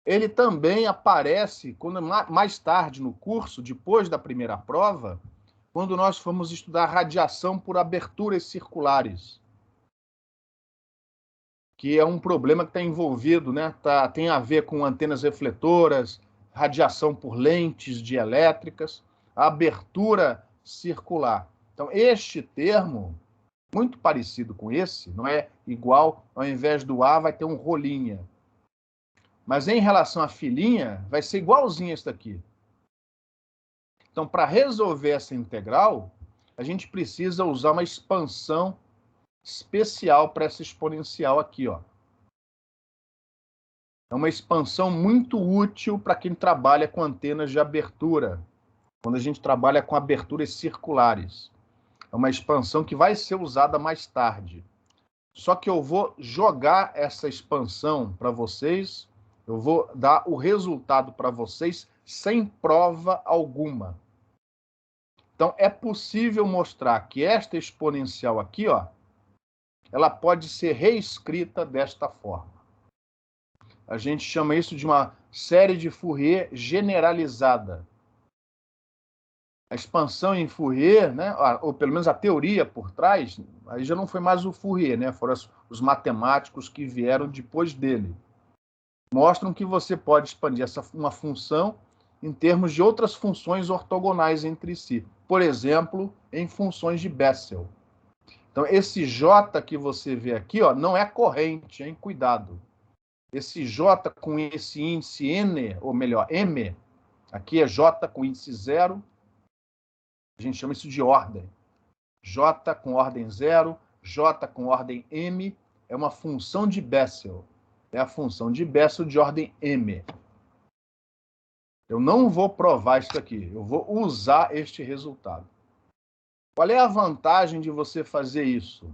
ele também aparece quando mais tarde no curso, depois da primeira prova, quando nós formos estudar radiação por aberturas circulares, que é um problema que está envolvido, né? Tem a ver com antenas refletoras, radiação por lentes dielétricas, abertura circular. Então, este termo, muito parecido com esse, não é igual, ao invés do A vai ter um rolinha. Mas em relação à filinha, vai ser igualzinho a esse daqui. Então, para resolver essa integral, a gente precisa usar uma expansão especial para essa exponencial aqui, ó. É uma expansão muito útil para quem trabalha com antenas de abertura, quando a gente trabalha com aberturas circulares. É uma expansão que vai ser usada mais tarde. Só que eu vou jogar essa expansão para vocês, eu vou dar o resultado para vocês sem prova alguma. Então, é possível mostrar que esta exponencial aqui, ó, ela pode ser reescrita desta forma. A gente chama isso de uma série de Fourier generalizada. A expansão em Fourier, né, ou pelo menos a teoria por trás, aí já não foi mais o Fourier, né, foram os matemáticos que vieram depois dele. Mostram que você pode expandir uma função em termos de outras funções ortogonais entre si. Por exemplo, em funções de Bessel. Então, esse J que você vê aqui, ó, não é corrente, hein? Cuidado. Esse J com esse índice N, ou melhor, M, aqui é J com índice 0, a gente chama isso de ordem. J com ordem 0, J com ordem M, é uma função de Bessel. É a função de Bessel de ordem M. Eu não vou provar isso aqui, eu vou usar este resultado. Qual é a vantagem de você fazer isso?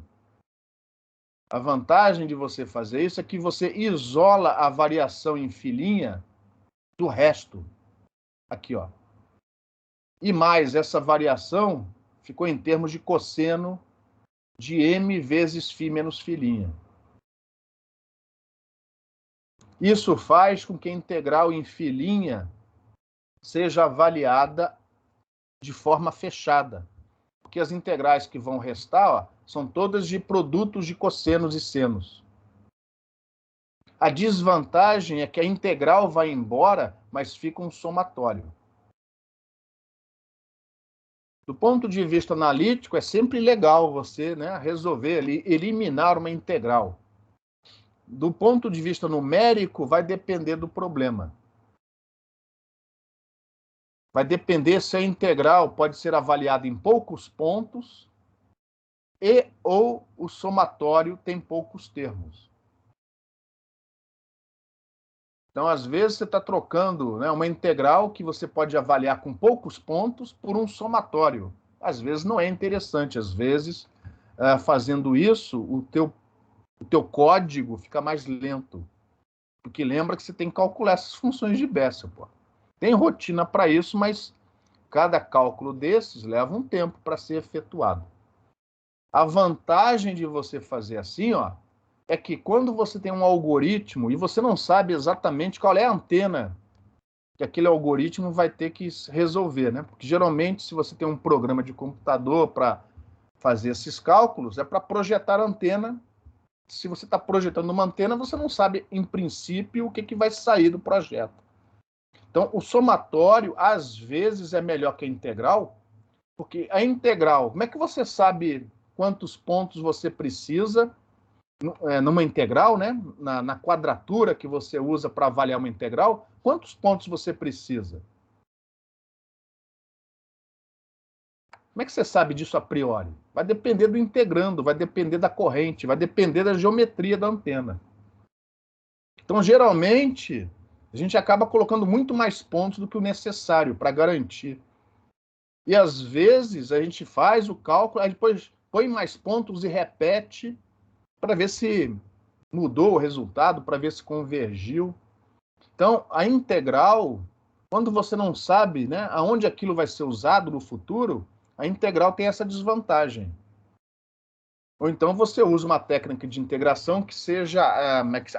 A vantagem de você fazer isso é que você isola a variação em filinha do resto. Aqui, ó. E mais, essa variação ficou em termos de cosseno de m vezes φ menos filinha. Isso faz com que a integral em filinha seja avaliada de forma fechada. Porque as integrais que vão restar, ó, são todas de produtos de cossenos e senos. A desvantagem é que a integral vai embora, mas fica um somatório. Do ponto de vista analítico, é sempre legal você, né, resolver ali, eliminar uma integral. Do ponto de vista numérico, vai depender do problema. Vai depender se a integral pode ser avaliada em poucos pontos e ou o somatório tem poucos termos. Então, às vezes, você está trocando, né, uma integral que você pode avaliar com poucos pontos por um somatório. Às vezes não é interessante, às vezes, fazendo isso, o teu código fica mais lento. Porque lembra que você tem que calcular essas funções de Bessel, pô. Tem rotina para isso, mas cada cálculo desses leva um tempo para ser efetuado. A vantagem de você fazer assim, ó, é que quando você tem um algoritmo e você não sabe exatamente qual é a antena que aquele algoritmo vai ter que resolver, né? Porque geralmente, se você tem um programa de computador para fazer esses cálculos, é para projetar a antena. Se você está projetando uma antena, você não sabe, em princípio, o que vai sair do projeto. Então, o somatório, às vezes, é melhor que a integral, porque a integral, como é que você sabe quantos pontos você precisa numa integral, né? Na quadratura que você usa para avaliar uma integral, quantos pontos você precisa? Como é que você sabe disso a priori? Vai depender do integrando, vai depender da corrente, vai depender da geometria da antena. Então, geralmente, a gente acaba colocando muito mais pontos do que o necessário para garantir. E, às vezes, a gente faz o cálculo, aí depois põe mais pontos e repete para ver se mudou o resultado, para ver se convergiu. Então, a integral, quando você não sabe, né, aonde aquilo vai ser usado no futuro, a integral tem essa desvantagem. Ou então você usa uma técnica de integração que seja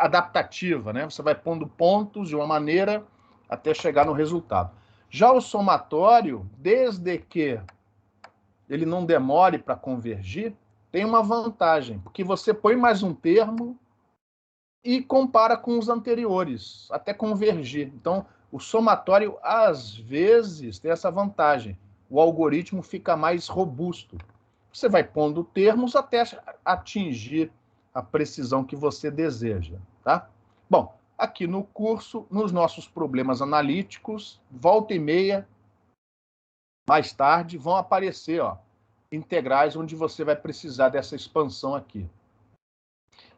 adaptativa, né? Você vai pondo pontos de uma maneira até chegar no resultado. Já o somatório, desde que ele não demore para convergir, tem uma vantagem, porque você põe mais um termo e compara com os anteriores, até convergir. Então, o somatório, às vezes, tem essa vantagem. O algoritmo fica mais robusto. Você vai pondo termos até atingir a precisão que você deseja, tá? Bom, aqui no curso, nos nossos problemas analíticos, volta e meia, mais tarde, vão aparecer, ó, integrais onde você vai precisar dessa expansão aqui.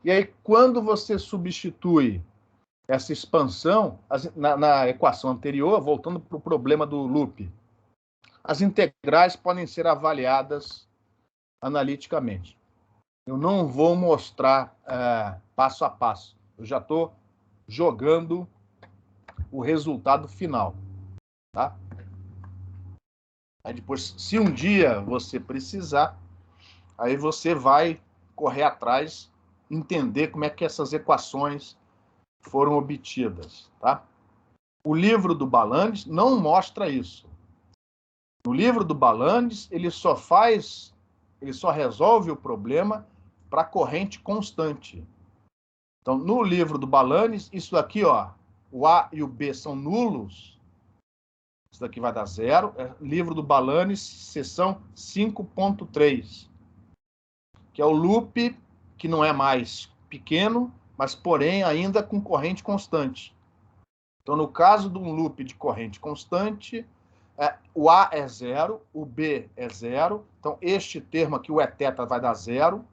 E aí, quando você substitui essa expansão na equação anterior, voltando para o problema do loop, as integrais podem ser avaliadas analiticamente. Eu não vou mostrar passo a passo. Eu já estou jogando o resultado final, tá? Aí depois, se um dia você precisar, aí você vai correr atrás, entender como é que essas equações foram obtidas, tá? O livro do Balandes não mostra isso. No livro do Balandes, ele só resolve o problema para corrente constante. Então, no livro do Balandes, isso aqui, ó, o A e o B são nulos. Isso daqui vai dar 0. É livro do Balandes, seção 5.3, que é o loop que não é mais pequeno, mas, porém, ainda com corrente constante. Então, no caso de um loop de corrente constante, o A é 0, o B é 0. Então, este termo aqui, o Eθ, vai dar 0.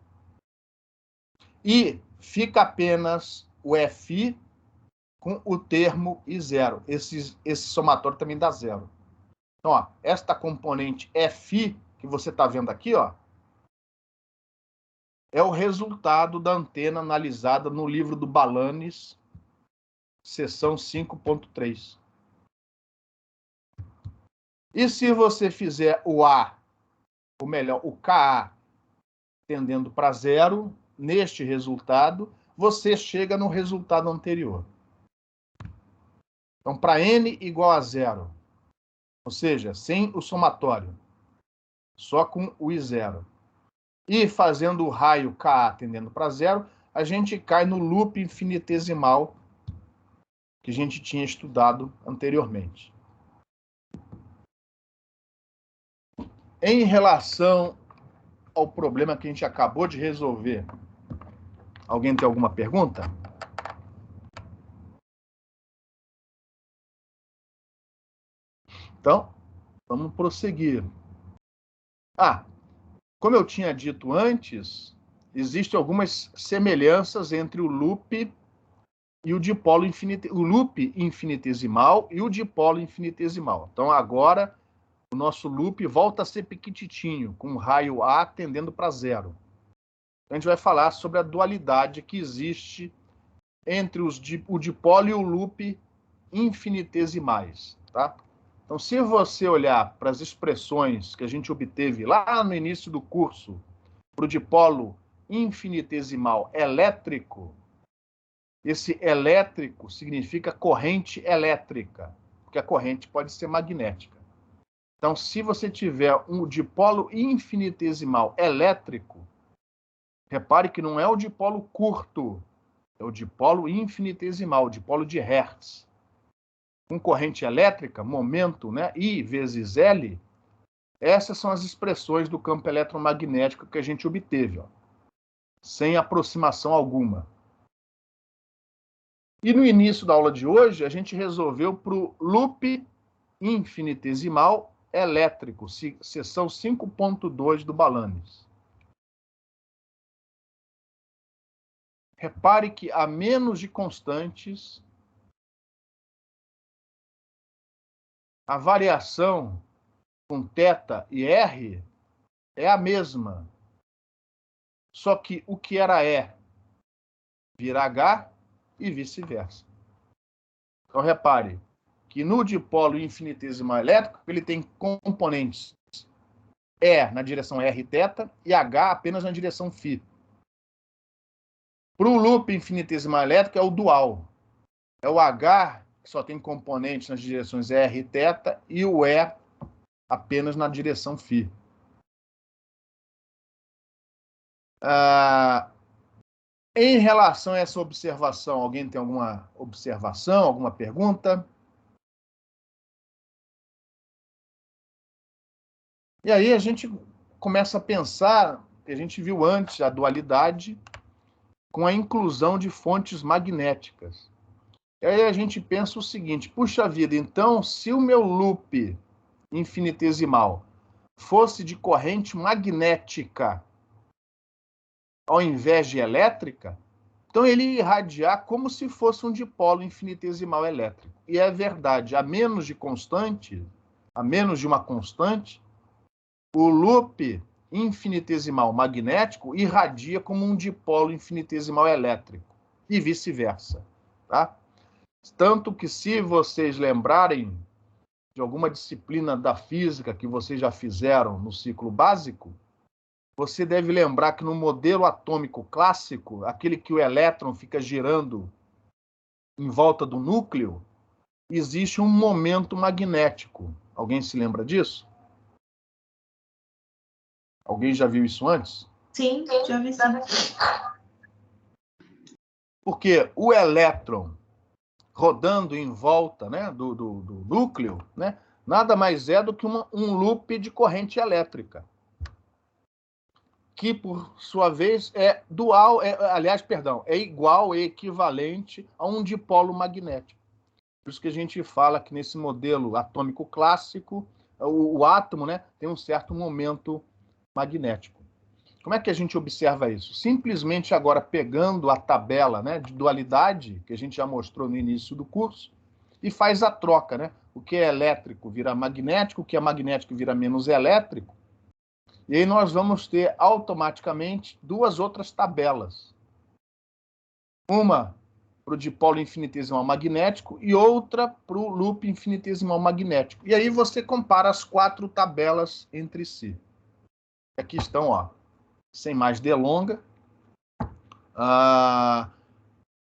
E fica apenas o Fi com o termo I0. Esse somatório também dá 0. Então, ó, esta componente Fi, que você está vendo aqui, ó, é o resultado da antena analisada no livro do Balandes, seção 5.3. E se você fizer o A, ou melhor, o Ka tendendo para 0, neste resultado, você chega no resultado anterior. Então, para N igual a 0, ou seja, sem o somatório, só com o I0, e fazendo o raio Ka tendendo para 0, a gente cai no loop infinitesimal que a gente tinha estudado anteriormente. Em relação ao problema que a gente acabou de resolver, alguém tem alguma pergunta? Então, vamos prosseguir. Como eu tinha dito antes, existem algumas semelhanças entre o loop e o dipolo o loop infinitesimal e o dipolo infinitesimal. Então, agora, o nosso loop volta a ser pequititinho, com o raio A tendendo para 0. A gente vai falar sobre a dualidade que existe entre o dipolo e o loop infinitesimais, tá? Então, se você olhar para as expressões que a gente obteve lá no início do curso, para o dipolo infinitesimal elétrico, esse elétrico significa corrente elétrica, porque a corrente pode ser magnética. Então, se você tiver um dipolo infinitesimal elétrico, repare que não é o dipolo curto, é o dipolo infinitesimal, o dipolo de Hertz. Com corrente elétrica, momento, né, I vezes L, essas são as expressões do campo eletromagnético que a gente obteve, ó, sem aproximação alguma. E no início da aula de hoje, a gente resolveu para o loop infinitesimal elétrico, seção 5.2 do Balandes. Repare que a menos de constantes, a variação com θ e R é a mesma. Só que o que era E vira H e vice-versa. Então, repare que no dipolo infinitesimal elétrico, ele tem componentes E na direção r-θ e H apenas na direção φ. Para o loop infinitesimal elétrico é o dual. É o H, que só tem componentes nas direções r e θ, e o E apenas na direção φ. Em relação a essa observação, alguém tem alguma observação, alguma pergunta? E aí a gente começa a pensar, que a gente viu antes a dualidade com a inclusão de fontes magnéticas. E aí a gente pensa o seguinte, puxa vida, então se o meu loop infinitesimal fosse de corrente magnética ao invés de elétrica, então ele ia irradiar como se fosse um dipolo infinitesimal elétrico. E é verdade, a menos de uma constante, o loop infinitesimal magnético irradia como um dipolo infinitesimal elétrico, e vice-versa. Tá? Tanto que, se vocês lembrarem de alguma disciplina da física que vocês já fizeram no ciclo básico, você deve lembrar que no modelo atômico clássico, aquele que o elétron fica girando em volta do núcleo, existe um momento magnético. Alguém se lembra disso? Alguém já viu isso antes? Sim, já vi sim. Porque o elétron rodando em volta, né, do núcleo, né, nada mais é do que um loop de corrente elétrica, que, por sua vez, é igual, é equivalente a um dipolo magnético. Por isso que a gente fala que nesse modelo atômico clássico, o átomo, né, tem um certo momento magnético. Como é que a gente observa isso? Simplesmente agora pegando a tabela, né, de dualidade, que a gente já mostrou no início do curso, e faz a troca, né? O que é elétrico vira magnético, o que é magnético vira menos elétrico. E aí nós vamos ter automaticamente duas outras tabelas. Uma para o dipolo infinitesimal magnético e outra para o loop infinitesimal magnético. E aí você compara as 4 tabelas entre si. Aqui estão, ó. Sem mais delonga,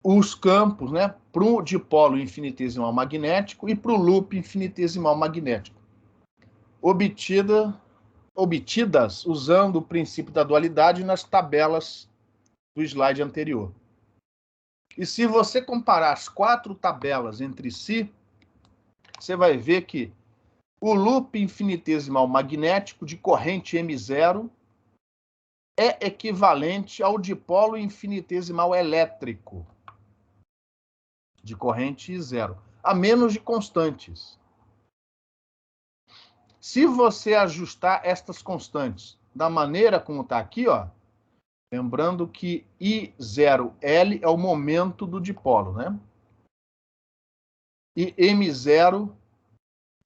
os campos, né, para o dipolo infinitesimal magnético e para o loop infinitesimal magnético, obtidas usando o princípio da dualidade nas tabelas do slide anterior. E se você comparar as 4 tabelas entre si, você vai ver que o loop infinitesimal magnético de corrente M0 é equivalente ao dipolo infinitesimal elétrico de corrente zero, a menos de constantes. Se você ajustar estas constantes da maneira como está aqui, ó, lembrando que I0L é o momento do dipolo, né? E M0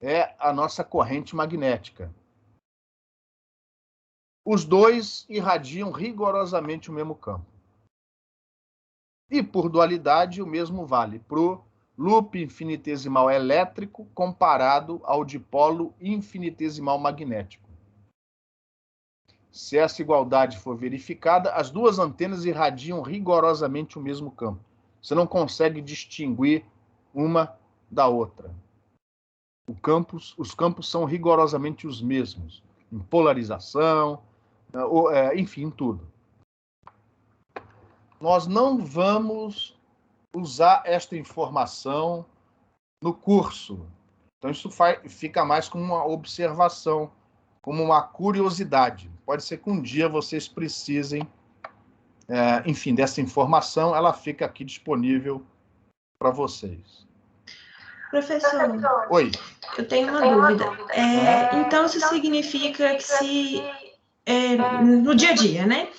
é a nossa corrente magnética. Os dois irradiam rigorosamente o mesmo campo. E, por dualidade, o mesmo vale para o loop infinitesimal elétrico comparado ao dipolo infinitesimal magnético. Se essa igualdade for verificada, as duas antenas irradiam rigorosamente o mesmo campo. Você não consegue distinguir uma da outra. Os campos são rigorosamente os mesmos, em polarização, enfim, tudo. Nós não vamos usar esta informação no curso. Então, isso fica mais como uma observação, como uma curiosidade. Pode ser que um dia vocês precisem, enfim, dessa informação, ela fica aqui disponível para vocês. Professor, oi. Eu tenho uma dúvida. Então, isso significa que se, no dia a dia, né,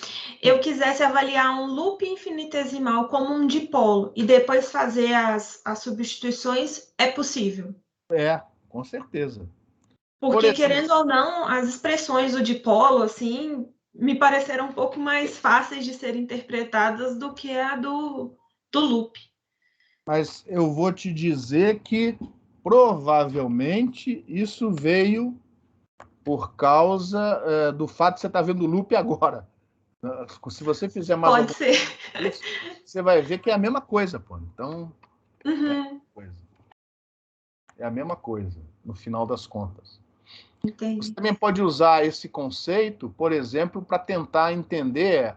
eu quisesse avaliar um loop infinitesimal como um dipolo e depois fazer as substituições, é possível? Com certeza. Porque, querendo ou não, as expressões do dipolo, assim, me pareceram um pouco mais fáceis de serem interpretadas do que a do loop. Mas eu vou te dizer que provavelmente isso veio por causa do fato de você estar vendo o loop agora. Se você fizer mais Pode ser. Isso, você vai ver que é a mesma coisa, pô. Então, é a mesma coisa, no final das contas. Entendi. Você também pode usar esse conceito, por exemplo, para tentar entender,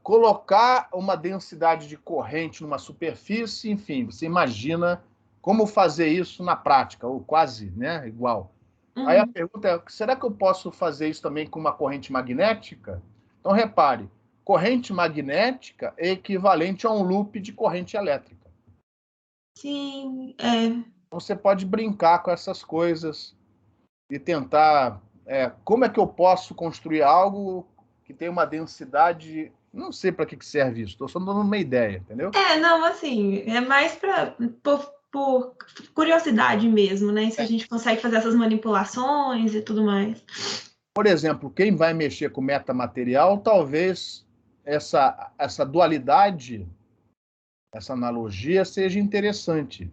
colocar uma densidade de corrente numa superfície, enfim, você imagina como fazer isso na prática, ou quase, né, igual. Aí a pergunta é, será que eu posso fazer isso também com uma corrente magnética? Então, repare, corrente magnética é equivalente a um loop de corrente elétrica. Sim, Então, você pode brincar com essas coisas e tentar... como é que eu posso construir algo que tem uma densidade... Não sei para que serve isso, estou só dando uma ideia, entendeu? não, assim, é mais por curiosidade mesmo, né? Se a gente consegue fazer essas manipulações e tudo mais. Por exemplo, quem vai mexer com metamaterial, talvez essa dualidade, essa analogia seja interessante.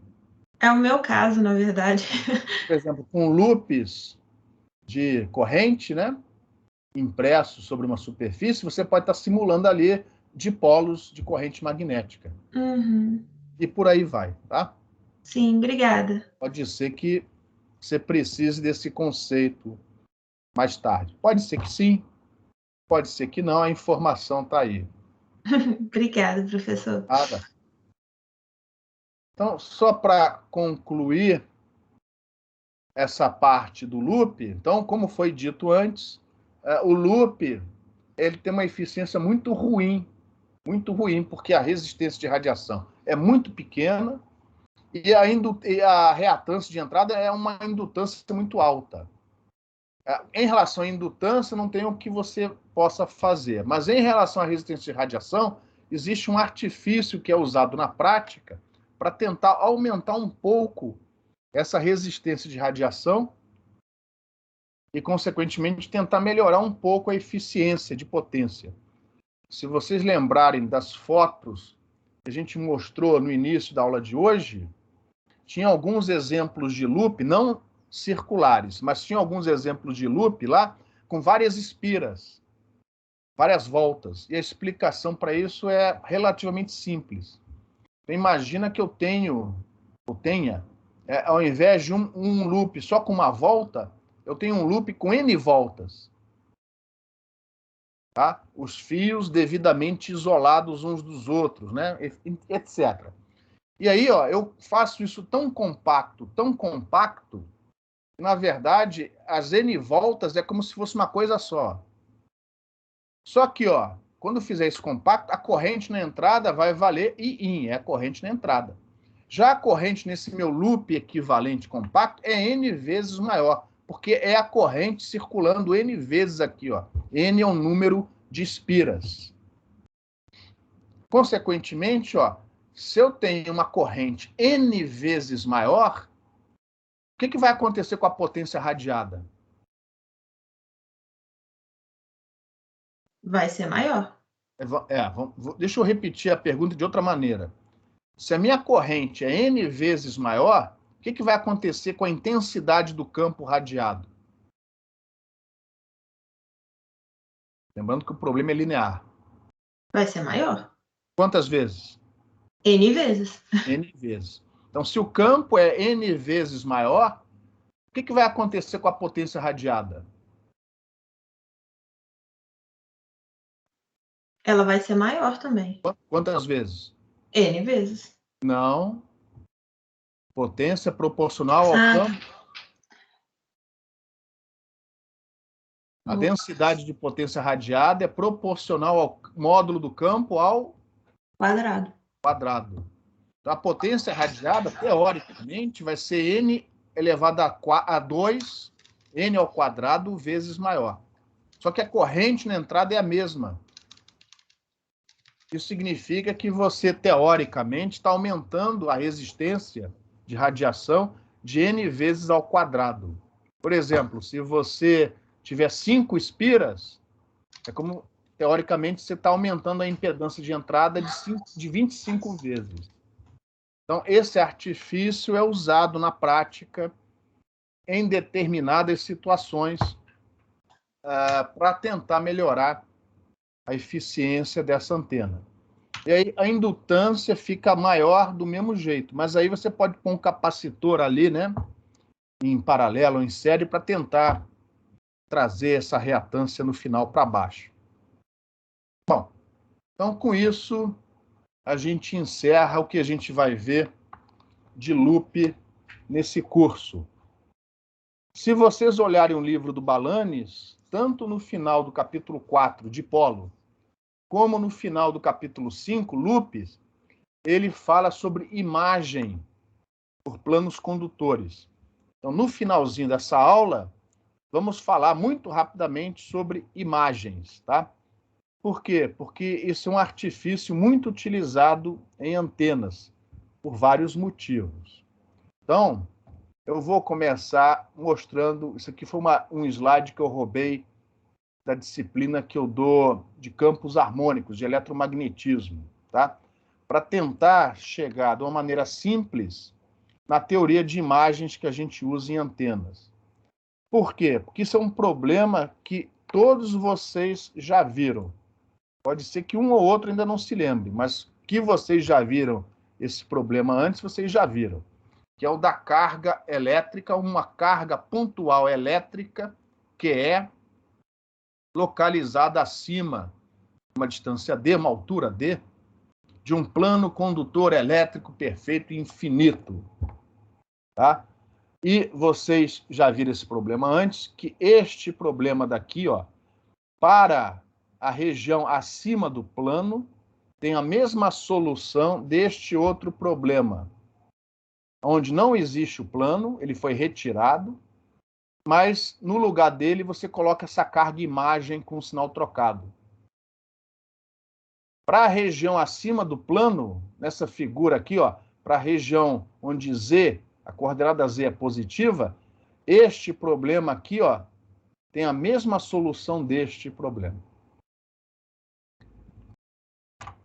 É o meu caso, na verdade. Por exemplo, com loops de corrente, né, impressos sobre uma superfície, você pode estar simulando ali dipolos de corrente magnética. E por aí vai, tá? Sim, obrigada. Pode ser que você precise desse conceito mais tarde. Pode ser que sim, pode ser que não, a informação está aí. Obrigada, professor. Nada. Então, só para concluir essa parte do loop, então, como foi dito antes, o loop ele tem uma eficiência muito ruim, porque a resistência de radiação é muito pequena e a reatância de entrada é uma indutância muito alta. Em relação à indutância, não tem o que você possa fazer, mas em relação à resistência de radiação, existe um artifício que é usado na prática para tentar aumentar um pouco essa resistência de radiação e, consequentemente, tentar melhorar um pouco a eficiência de potência. Se vocês lembrarem das fotos que a gente mostrou no início da aula de hoje, tinha alguns exemplos de loop, não circulares, mas tinha alguns exemplos de loop lá com várias espiras, várias voltas. E a explicação para isso é relativamente simples. Então, imagina que eu tenha, ao invés de um loop só com uma volta, eu tenho um loop com N voltas. Tá? Os fios devidamente isolados uns dos outros, né? Etc. E aí, ó, eu faço isso tão compacto, que, na verdade, as N voltas é como se fosse uma coisa só. Só que, ó, quando eu fizer isso compacto, a corrente na entrada vai valer Iin, é a corrente na entrada. Já a corrente nesse meu loop equivalente compacto é N vezes maior, porque é a corrente circulando N vezes aqui, ó. N é um número de espiras. Consequentemente, ó, se eu tenho uma corrente N vezes maior, o que vai acontecer com a potência radiada? Vai ser maior. Deixa eu repetir a pergunta de outra maneira. Se a minha corrente é N vezes maior, o que vai acontecer com a intensidade do campo radiado? Lembrando que o problema é linear. Vai ser maior. Quantas vezes? N vezes. N vezes. Então, se o campo é N vezes maior, o que vai acontecer com a potência radiada? Ela vai ser maior também. Quantas vezes? N vezes. Não. Potência proporcional ao campo. A densidade de potência radiada é proporcional ao módulo do campo ao quadrado. Então, a potência radiada, teoricamente, vai ser N elevado a 2, N ao quadrado, vezes maior. Só que a corrente na entrada é a mesma. Isso significa que você, teoricamente, está aumentando a resistência de radiação de N vezes ao quadrado. Por exemplo, se você tiver 5 espiras, é como, teoricamente, você está aumentando a impedância de entrada de 25 vezes. Então, esse artifício é usado na prática em determinadas situações para tentar melhorar a eficiência dessa antena. E aí a indutância fica maior do mesmo jeito, mas aí você pode pôr um capacitor ali, né, em paralelo, em série, para tentar trazer essa reatância no final para baixo. Bom, então com isso a gente encerra o que a gente vai ver de loop nesse curso. Se vocês olharem o livro do Balanis, tanto no final do capítulo 4, dipolo, como no final do capítulo 5, loops, ele fala sobre imagem por planos condutores. Então, no finalzinho dessa aula, vamos falar muito rapidamente sobre imagens, tá? Por quê? Porque isso é um artifício muito utilizado em antenas, por vários motivos. Então, eu vou começar mostrando... Isso aqui foi um slide que eu roubei da disciplina que eu dou de campos harmônicos, de eletromagnetismo, tá? Para tentar chegar de uma maneira simples na teoria de imagens que a gente usa em antenas. Por quê? Porque isso é um problema que todos vocês já viram. Pode ser que um ou outro ainda não se lembre, mas que vocês já viram esse problema antes, vocês já viram, que é o da carga elétrica, uma carga pontual elétrica que é localizada acima, uma distância d, uma altura d, de um plano condutor elétrico perfeito e infinito. Tá? E vocês já viram esse problema antes, que este problema daqui, ó, para a região acima do plano, tem a mesma solução deste outro problema, onde não existe o plano, ele foi retirado, mas no lugar dele você coloca essa carga imagem com o sinal trocado. Para a região acima do plano, nessa figura aqui, ó, para a região onde Z, a coordenada Z é positiva, este problema aqui, ó, tem a mesma solução deste problema.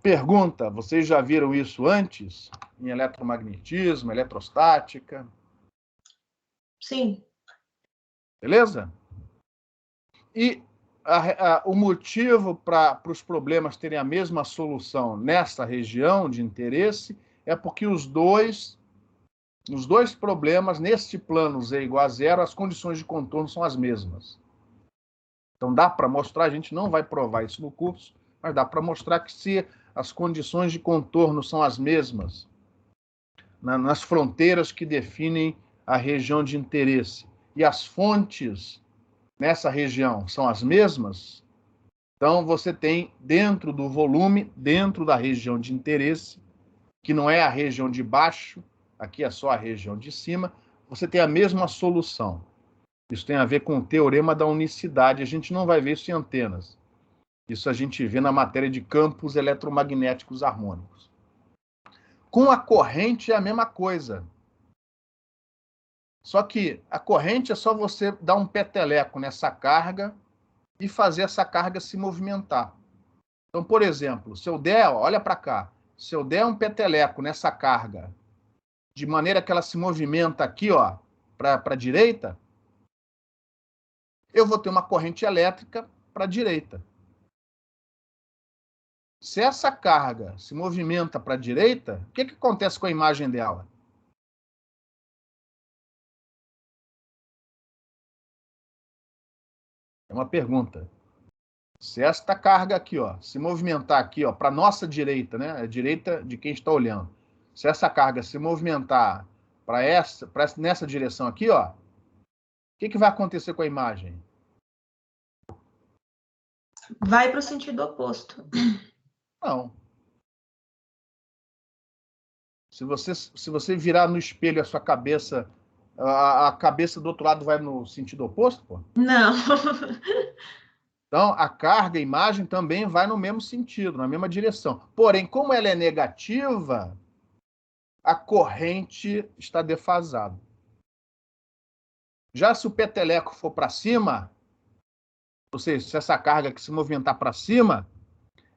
Pergunta, vocês já viram isso antes? Em eletromagnetismo, eletrostática? Sim. Beleza? E o motivo para os problemas terem a mesma solução nessa região de interesse é porque nos dois problemas, neste plano Z igual a zero, as condições de contorno são as mesmas. Então dá para mostrar, a gente não vai provar isso no curso, mas dá para mostrar que se as condições de contorno são as mesmas, nas fronteiras que definem a região de interesse, e as fontes nessa região são as mesmas, então você tem dentro do volume, dentro da região de interesse, que não é a região de baixo, aqui é só a região de cima, você tem a mesma solução. Isso tem a ver com o teorema da unicidade, a gente não vai ver isso em antenas. Isso a gente vê na matéria de campos eletromagnéticos harmônicos. Com a corrente é a mesma coisa. Só que a corrente é só você dar um peteleco nessa carga e fazer essa carga se movimentar. Então, por exemplo, se eu der, olha para cá, se eu der um peteleco nessa carga, de maneira que ela se movimenta aqui, ó, para a direita, eu vou ter uma corrente elétrica para a direita. Se essa carga se movimenta para a direita, o que acontece com a imagem dela? É uma pergunta. Se esta carga aqui, ó, se movimentar aqui, ó, para a nossa direita, né, a direita de quem está olhando, se essa carga se movimentar nessa direção aqui, ó, o que vai acontecer com a imagem? Vai para o sentido oposto. Não. Se você virar no espelho a sua cabeça, a cabeça do outro lado vai no sentido oposto, pô? Não. Então, a carga, a imagem também vai no mesmo sentido, na mesma direção. Porém, como ela é negativa, a corrente está defasada. Já se o peteleco for para cima, ou seja, se essa carga que se movimentar para cima,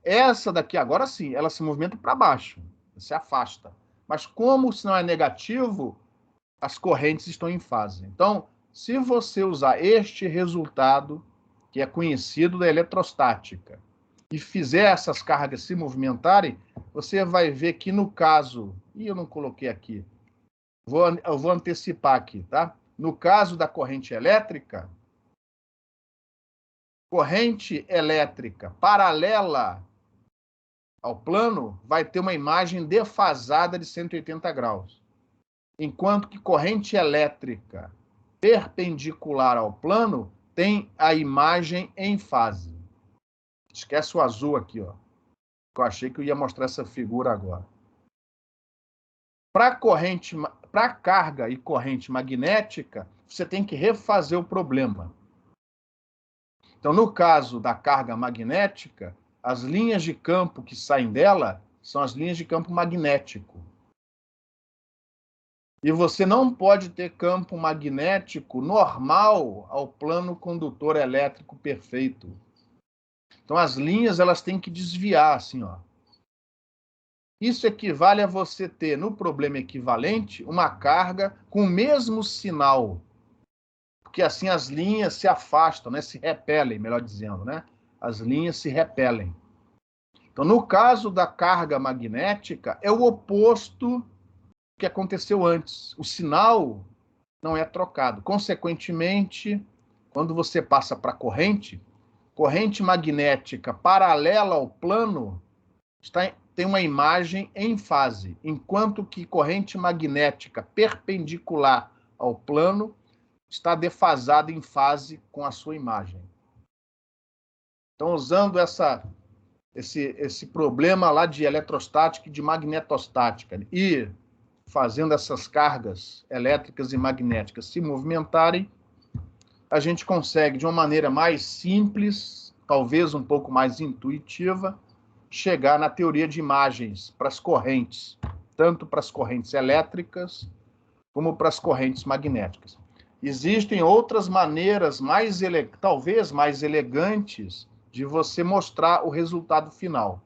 essa daqui agora sim, ela se movimenta para baixo, se afasta. Mas como o sinal é negativo, as correntes estão em fase. Então, Se você usar este resultado, que é conhecido da eletrostática, e fizer essas cargas se movimentarem, você vai ver que no caso... eu não coloquei aqui. Eu vou antecipar aqui, tá? No caso da corrente elétrica paralela ao plano vai ter uma imagem defasada de 180 graus. Enquanto que corrente elétrica perpendicular ao plano tem a imagem em fase. Esquece o azul aqui, ó. Eu achei que eu ia mostrar essa figura agora. Para carga e corrente magnética, você tem que refazer o problema. Então, no caso da carga magnética, as linhas de campo que saem dela são as linhas de campo magnético. E você não pode ter campo magnético normal ao plano condutor elétrico perfeito. Então, as linhas elas têm que desviar, assim, ó. Isso equivale a você ter, no problema equivalente, uma carga com o mesmo sinal. Porque assim as linhas se afastam, né? Se repelem, melhor dizendo, né? As linhas se repelem. Então, no caso da carga magnética, é o oposto do que aconteceu antes. O sinal não é trocado. Consequentemente, quando você passa para corrente magnética paralela ao plano tem uma imagem em fase, enquanto que corrente magnética perpendicular ao plano está defasada em fase com a sua imagem. Então, usando esse problema lá de eletrostática e de magnetostática e fazendo essas cargas elétricas e magnéticas se movimentarem, a gente consegue, de uma maneira mais simples, talvez um pouco mais intuitiva, chegar na teoria de imagens para as correntes, tanto para as correntes elétricas como para as correntes magnéticas. Existem outras maneiras talvez mais elegantes de você mostrar o resultado final.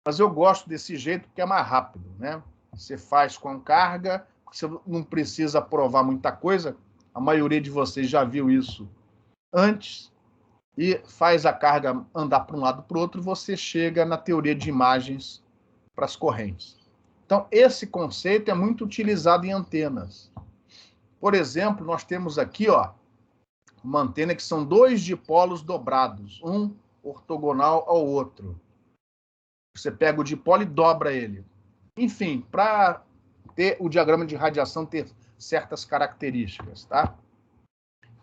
Mas eu gosto desse jeito porque é mais rápido, né? Você faz com carga, você não precisa provar muita coisa, a maioria de vocês já viu isso antes, e faz a carga andar para um lado para o outro, você chega na teoria de imagens para as correntes. Então, esse conceito é muito utilizado em antenas. Por exemplo, nós temos aqui, ó, uma antena que são dois dipolos dobrados, um ortogonal ao outro. Você pega o dipolo e dobra ele. Enfim, para ter o diagrama de radiação ter certas características, tá?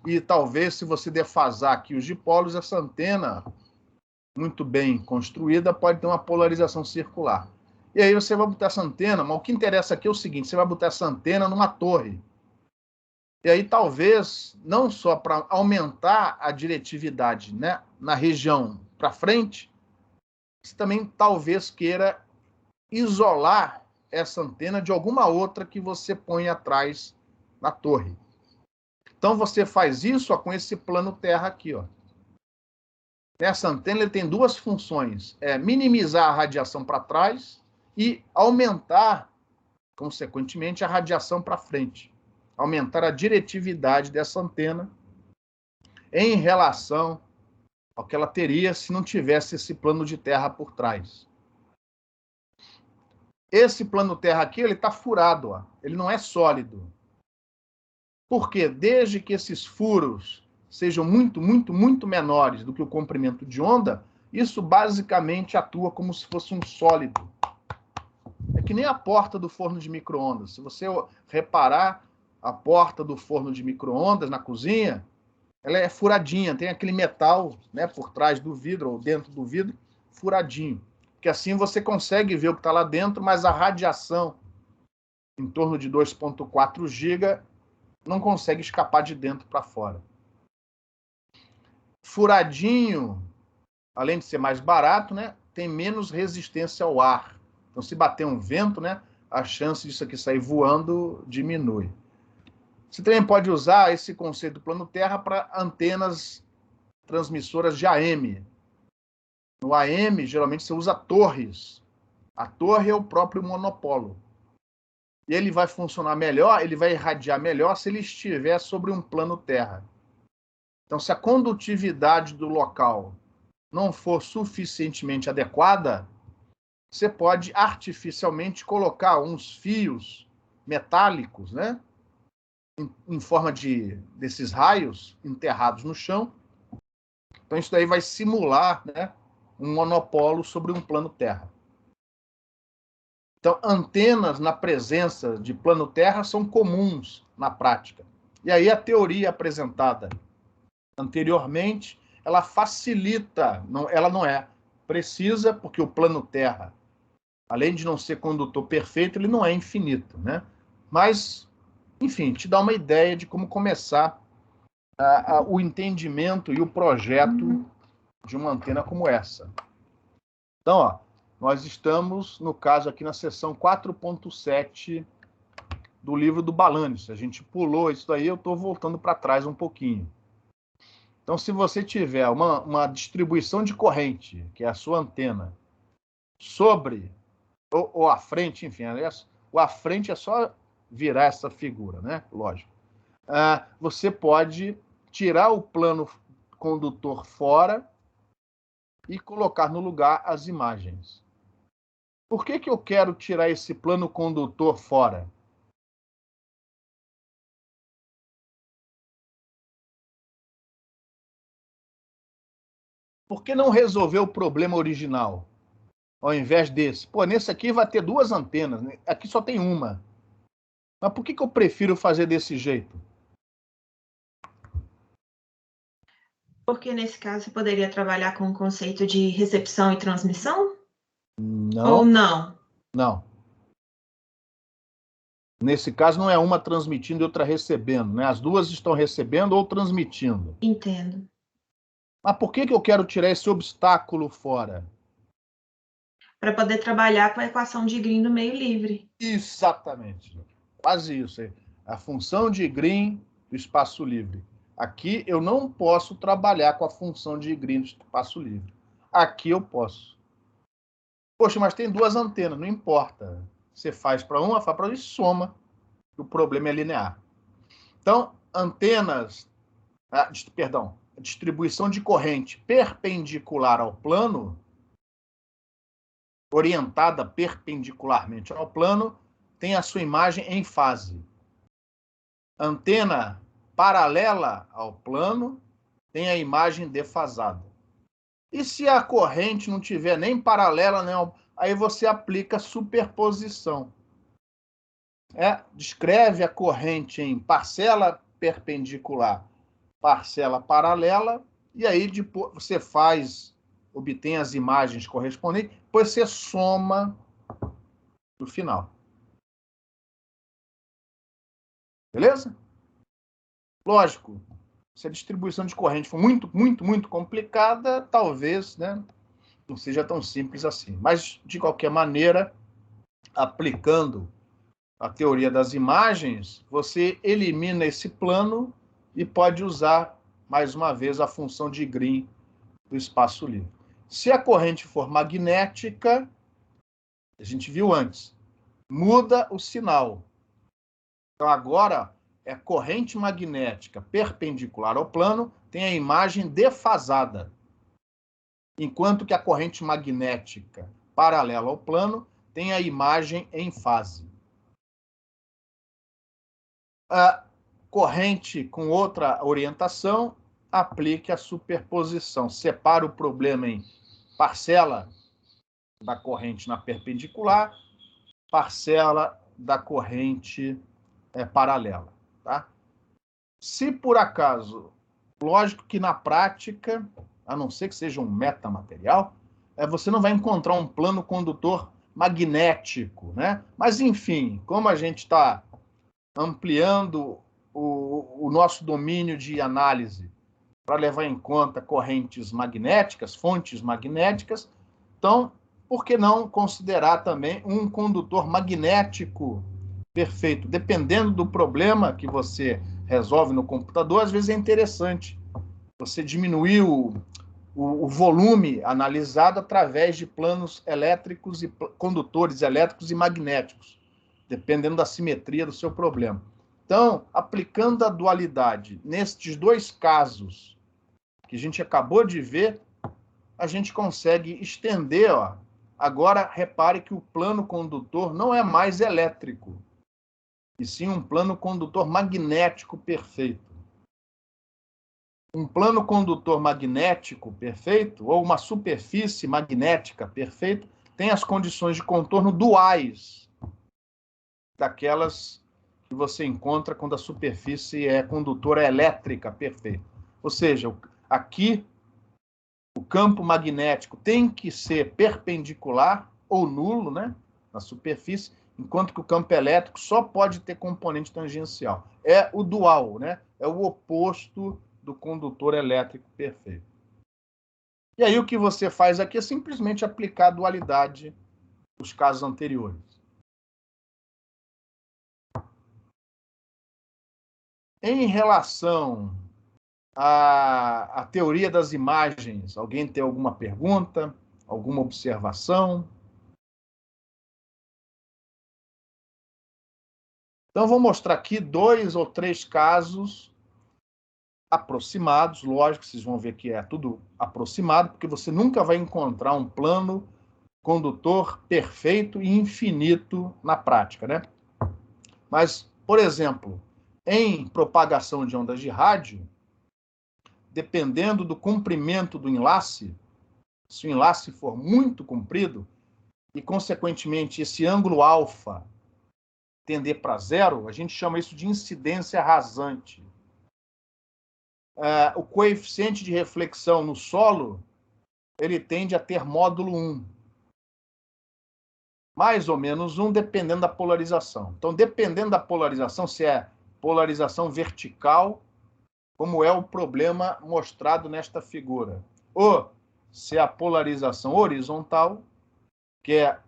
E talvez, se você defasar aqui os dipolos, essa antena, muito bem construída, pode ter uma polarização circular. E aí você vai botar essa antena, mas o que interessa aqui é o seguinte, você vai botar essa antena numa torre. E aí talvez, não só para aumentar a diretividade, né, na região para frente, você também talvez queira isolar essa antena de alguma outra que você põe atrás na torre. Então, você faz isso, ó, com esse plano terra aqui, ó. Essa antena ele tem duas funções. É minimizar a radiação para trás e aumentar, consequentemente, a radiação para frente. Aumentar a diretividade dessa antena em relação ao que ela teria se não tivesse esse plano de terra por trás. Esse plano terra aqui, ele está furado, ó. Ele não é sólido. Porque desde que esses furos sejam muito menores do que o comprimento de onda, isso basicamente atua como se fosse um sólido. É que nem a porta do forno de micro-ondas. Se você reparar a porta do forno de micro-ondas na cozinha, ela é furadinha, tem aquele metal, né, por trás do vidro ou dentro do vidro, furadinho. Porque assim você consegue ver o que está lá dentro, mas a radiação em torno de 2,4 GB não consegue escapar de dentro para fora. Furadinho, além de ser mais barato, né, tem menos resistência ao ar. Então, se bater um vento, né, a chance disso aqui sair voando diminui. Você também pode usar esse conceito do plano terra para antenas transmissoras de AM. No AM, geralmente, você usa torres. A torre é o próprio monopolo. E ele vai funcionar melhor, ele vai irradiar melhor se ele estiver sobre um plano terra. Então, se a condutividade do local não for suficientemente adequada, você pode artificialmente colocar uns fios metálicos, né, em forma desses raios enterrados no chão. Então, isso daí vai simular, né, um monopolo sobre um plano terra. Então, antenas na presença de plano terra são comuns na prática. E aí a teoria apresentada anteriormente, ela facilita, ela não é precisa, porque o plano terra, além de não ser condutor perfeito, ele não é infinito, né? Mas, enfim, te dá uma ideia de como começar o entendimento e o projeto de uma antena como essa. Então, ó, nós estamos, no caso aqui, na seção 4.7 do livro do Balanis. A gente pulou isso daí, eu estou voltando para trás um pouquinho. Então, se você tiver uma distribuição de corrente, que é a sua antena, sobre, ou à frente, enfim, aliás, o à frente é só virar essa figura, né? Lógico. Você pode tirar o plano condutor fora e colocar no lugar as imagens. Por que eu quero tirar esse plano condutor fora? Por que não resolver o problema original? Ao invés desse. Pô, nesse aqui vai ter duas antenas, né? Aqui só tem uma. Mas por que eu prefiro fazer desse jeito? Porque nesse caso você poderia trabalhar com o conceito de recepção e transmissão? Não. Ou não? Não. Nesse caso, não é uma transmitindo e outra recebendo, né? As duas estão recebendo ou transmitindo. Entendo. Mas por que eu quero tirar esse obstáculo fora? Para poder trabalhar com a equação de Green do meio livre. Exatamente. Quase isso. A função de Green do espaço livre. Aqui eu não posso trabalhar com a função de Green do espaço livre. Aqui eu posso. Poxa, mas tem duas antenas, não importa. Você faz para uma, faz para outra e soma. O problema é linear. Então, antenas, perdão, distribuição de corrente perpendicular ao plano, orientada perpendicularmente ao plano, tem a sua imagem em fase. Antena paralela ao plano tem a imagem defasada. E se a corrente não tiver nem paralela, nem aí você aplica superposição. Descreve a corrente em parcela perpendicular, parcela paralela, e aí depois você obtém as imagens correspondentes, depois você soma no final. Beleza? Lógico, se a distribuição de corrente for muito complicada, talvez, né, não seja tão simples assim. Mas, de qualquer maneira, aplicando a teoria das imagens, você elimina esse plano e pode usar, mais uma vez, a função de Green do espaço livre. Se a corrente for magnética, a gente viu antes, muda o sinal. Então, agora, é corrente magnética perpendicular ao plano, tem a imagem defasada. Enquanto que a corrente magnética paralela ao plano tem a imagem em fase. A corrente com outra orientação, aplique a superposição. Separa o problema em parcela da corrente na perpendicular, parcela da corrente paralela. Tá? Se por acaso, lógico que na prática, a não ser que seja um metamaterial, você não vai encontrar um plano condutor magnético, né? Mas, enfim, como a gente está ampliando o nosso domínio de análise para levar em conta correntes magnéticas, fontes magnéticas, então, por que não considerar também um condutor magnético perfeito? Dependendo do problema que você resolve no computador, às vezes é interessante você diminuir o volume analisado através de planos elétricos e condutores elétricos e magnéticos. dependendo da simetria do seu problema. Então, aplicando a dualidade nestes dois casos que a gente acabou de ver, a gente consegue estender, ó. Agora, repare que o plano condutor não é mais elétrico, e sim um plano condutor magnético perfeito. Um plano condutor magnético perfeito, ou uma superfície magnética perfeita, tem as condições de contorno duais daquelas que você encontra quando a superfície é condutora elétrica perfeita. Ou seja, aqui o campo magnético tem que ser perpendicular ou nulo, né, na superfície, enquanto que o campo elétrico só pode ter componente tangencial. É o dual, né? É o oposto do condutor elétrico perfeito. E aí o que você faz aqui é simplesmente aplicar a dualidade dos casos anteriores. Em relação à teoria das imagens, alguém tem alguma pergunta, alguma observação? Então, vou mostrar aqui 2 ou 3 casos aproximados. Lógico, vocês vão ver que é tudo aproximado, porque você nunca vai encontrar um plano condutor perfeito e infinito na prática, né? Mas, por exemplo, em propagação de ondas de rádio, dependendo do comprimento do enlace, se o enlace for muito comprido, e, consequentemente, esse ângulo alfa tender para zero, a gente chama isso de incidência rasante. O coeficiente de reflexão no solo, ele tende a ter módulo 1. Mais ou menos 1, dependendo da polarização. Então, dependendo da polarização, se é polarização vertical, como é o problema mostrado nesta figura, ou se é a polarização horizontal, que é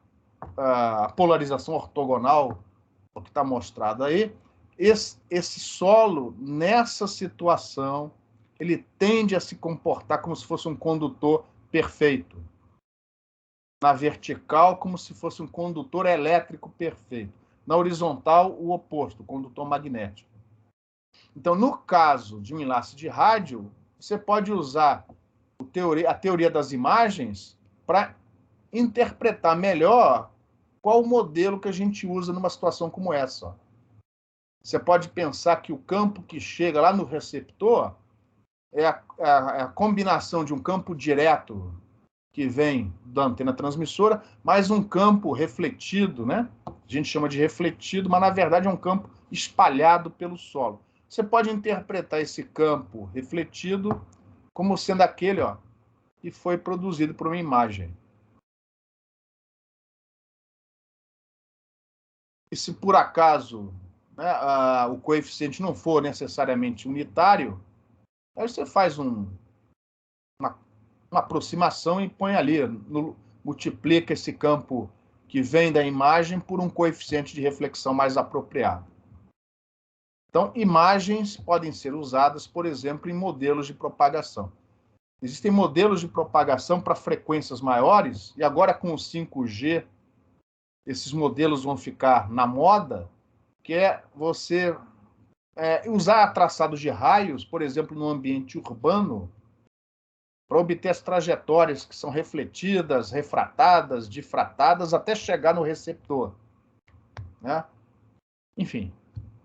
a polarização ortogonal, o que está mostrado aí, esse solo, nessa situação, ele tende a se comportar como se fosse um condutor perfeito. Na vertical, como se fosse um condutor elétrico perfeito. Na horizontal, o oposto, o condutor magnético. Então, no caso de um enlace de rádio, você pode usar a teoria das imagens para interpretar melhor qual o modelo que a gente usa numa situação como essa. Você pode pensar que o campo que chega lá no receptor é a combinação de um campo direto que vem da antena transmissora, mais um campo refletido, né? A gente chama de refletido, mas na verdade é um campo espalhado pelo solo. Você pode interpretar esse campo refletido como sendo aquele, ó, que foi produzido por uma imagem. E se por acaso, né, o coeficiente não for necessariamente unitário, aí você faz uma aproximação e põe ali, multiplica esse campo que vem da imagem por um coeficiente de reflexão mais apropriado. Então, imagens podem ser usadas, por exemplo, em modelos de propagação. Existem modelos de propagação para frequências maiores, e agora com o 5G, esses modelos vão ficar na moda, que é você usar traçados de raios, por exemplo, no ambiente urbano, para obter as trajetórias que são refletidas, refratadas, difratadas, até chegar no receptor, né? Enfim,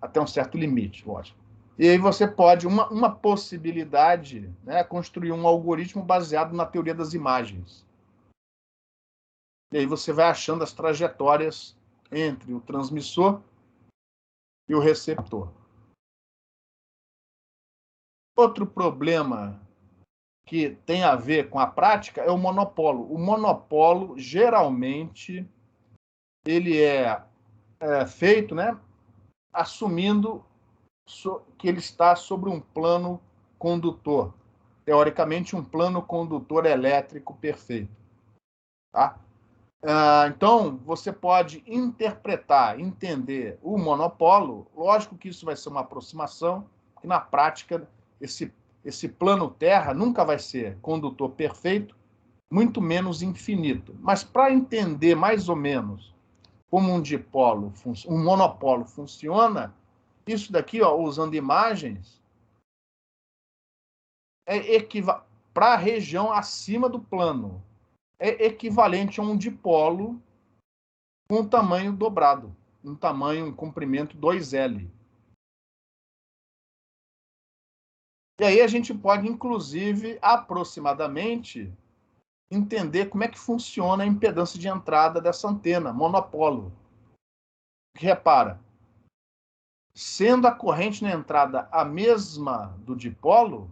até um certo limite, lógico. E aí você pode, uma possibilidade, né, construir um algoritmo baseado na teoria das imagens. E aí você vai achando as trajetórias entre o transmissor e o receptor. Outro problema que tem a ver com a prática é o monopolo. O monopolo, geralmente, ele é feito, né, assumindo que ele está sobre um plano condutor. Teoricamente, um plano condutor elétrico perfeito. Tá? Então, você pode interpretar, entender o monopolo. Lógico que isso vai ser uma aproximação, que na prática, esse plano Terra nunca vai ser condutor perfeito, muito menos infinito. Mas para entender mais ou menos como um dipolo, um monopolo funciona, isso daqui, ó, usando imagens, para a região acima do plano, é equivalente a um dipolo com um tamanho dobrado, um comprimento 2L. E aí a gente pode, inclusive, aproximadamente, entender como é que funciona a impedância de entrada dessa antena, monopolo. Porque, repara, sendo a corrente na entrada a mesma do dipolo,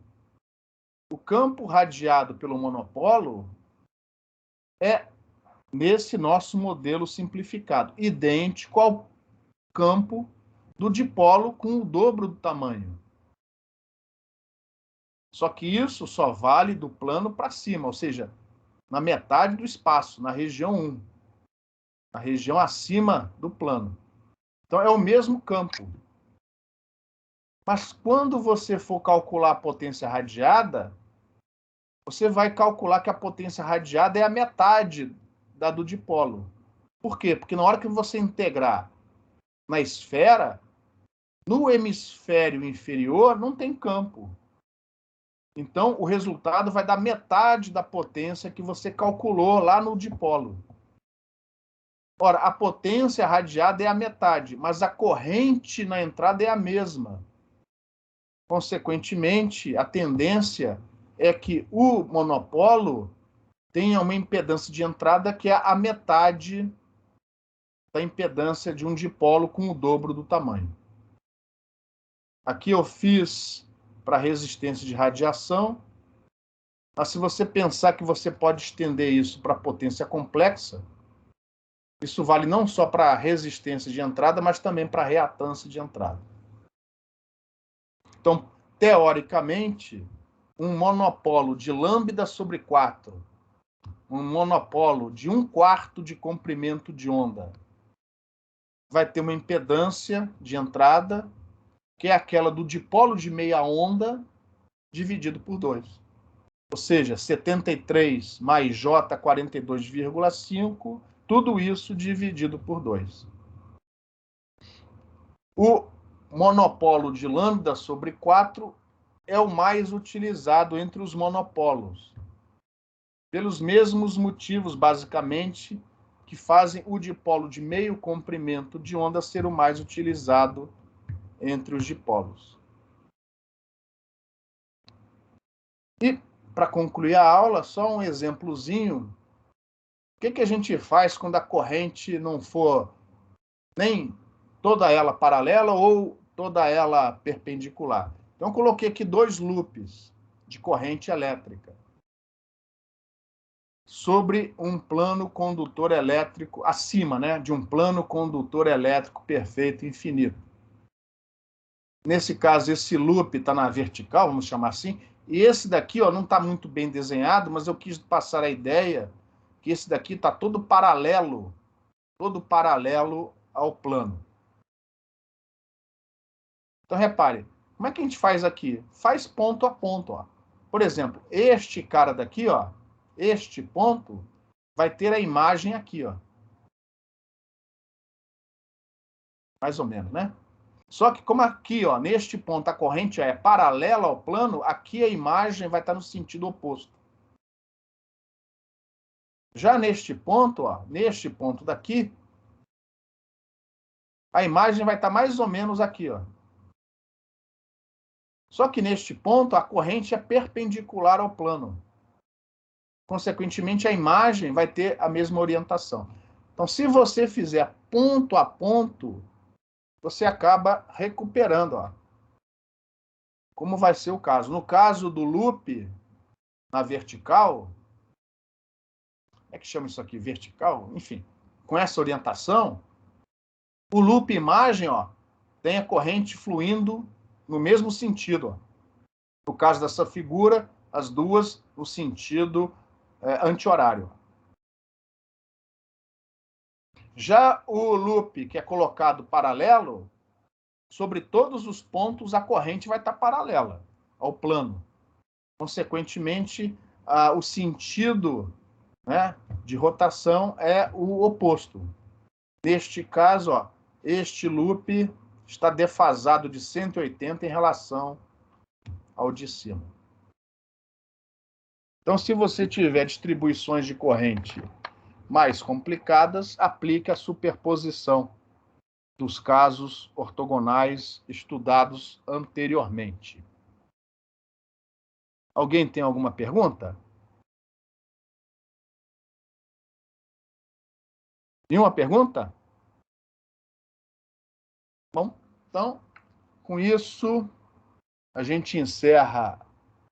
o campo radiado pelo monopolo é, nesse nosso modelo simplificado, idêntico ao campo do dipolo com o dobro do tamanho. Só que isso só vale do plano para cima, ou seja, na metade do espaço, na região 1, na região acima do plano. Então, é o mesmo campo. Mas quando você for calcular a potência radiada, você vai calcular que a potência radiada é a metade da do dipolo. Por quê? Porque na hora que você integrar na esfera, no hemisfério inferior não tem campo. Então, o resultado vai dar metade da potência que você calculou lá no dipolo. Ora, a potência radiada é a metade, mas a corrente na entrada é a mesma. Consequentemente, a tendência é que o monopolo tenha uma impedância de entrada que é a metade da impedância de um dipolo com o dobro do tamanho. Aqui eu fiz para resistência de radiação, mas se você pensar que você pode estender isso para potência complexa, isso vale não só para resistência de entrada, mas também para reatância de entrada. Então, teoricamente, um monopolo de lambda sobre 4, um monopolo de 1/4 de comprimento de onda, vai ter uma impedância de entrada, que é aquela do dipolo de meia onda, dividido por 2. Ou seja, 73 mais J 42,5, tudo isso dividido por 2. O monopolo de lambda sobre 4 é o mais utilizado entre os monopolos, pelos mesmos motivos, basicamente, que fazem o dipolo de meio comprimento de onda ser o mais utilizado entre os dipolos. E, para concluir a aula, só um exemplozinho. O que a gente faz quando a corrente não for nem toda ela paralela ou toda ela perpendicular? Então, eu coloquei aqui 2 loops de corrente elétrica sobre um plano condutor elétrico, acima, né, de um plano condutor elétrico perfeito infinito. Nesse caso, esse loop está na vertical, vamos chamar assim, e esse daqui, ó, não está muito bem desenhado, mas eu quis passar a ideia que esse daqui está todo paralelo ao plano. Então, repare, como é que a gente faz aqui? Faz ponto a ponto, ó. Por exemplo, este cara daqui, ó, este ponto, vai ter a imagem aqui, ó. Mais ou menos, né? Só que como aqui, ó, neste ponto, a corrente é paralela ao plano, aqui a imagem vai estar no sentido oposto. Já neste ponto, ó, neste ponto daqui, a imagem vai estar mais ou menos aqui, ó. Só que neste ponto, a corrente é perpendicular ao plano. Consequentemente, a imagem vai ter a mesma orientação. Então, se você fizer ponto a ponto, você acaba recuperando, ó, como vai ser o caso. No caso do loop na vertical, é que chama isso aqui vertical? Enfim, com essa orientação, o loop imagem, ó, tem a corrente fluindo no mesmo sentido. Ó. No caso dessa figura, as duas no sentido anti-horário. Já o loop que é colocado paralelo, sobre todos os pontos a corrente vai estar paralela ao plano. Consequentemente, o sentido, né, de rotação é o oposto. Neste caso, ó, este loop está defasado de 180 em relação ao de cima. Então, se você tiver distribuições de corrente mais complicadas, aplique a superposição dos casos ortogonais estudados anteriormente. Alguém tem alguma pergunta? Nenhuma pergunta? Bom, então, com isso, a gente encerra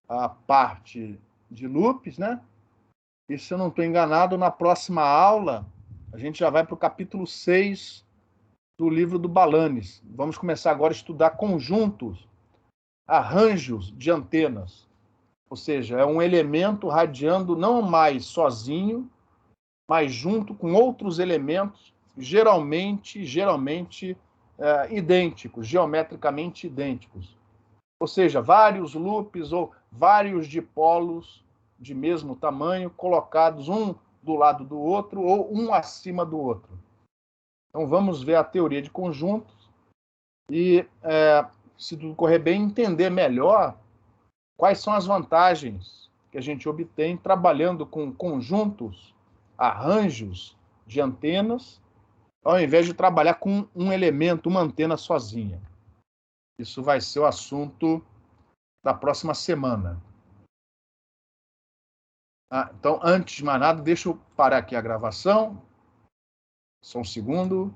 a parte de loops, né? E se eu não estou enganado, na próxima aula, a gente já vai para o capítulo 6 do livro do Balanis. Vamos começar agora a estudar conjuntos, arranjos de antenas. Ou seja, é um elemento radiando não mais sozinho, mas junto com outros elementos, geralmente idênticos, geometricamente idênticos. Ou seja, vários loops ou vários dipolos de mesmo tamanho, colocados um do lado do outro ou um acima do outro. Então, vamos ver a teoria de conjuntos e, se tudo correr bem, entender melhor quais são as vantagens que a gente obtém trabalhando com conjuntos, arranjos de antenas, ao invés de trabalhar com um elemento, uma antena sozinha. Isso vai ser o assunto da próxima semana. Então, antes de mais nada, deixa eu parar aqui a gravação. Só um segundo.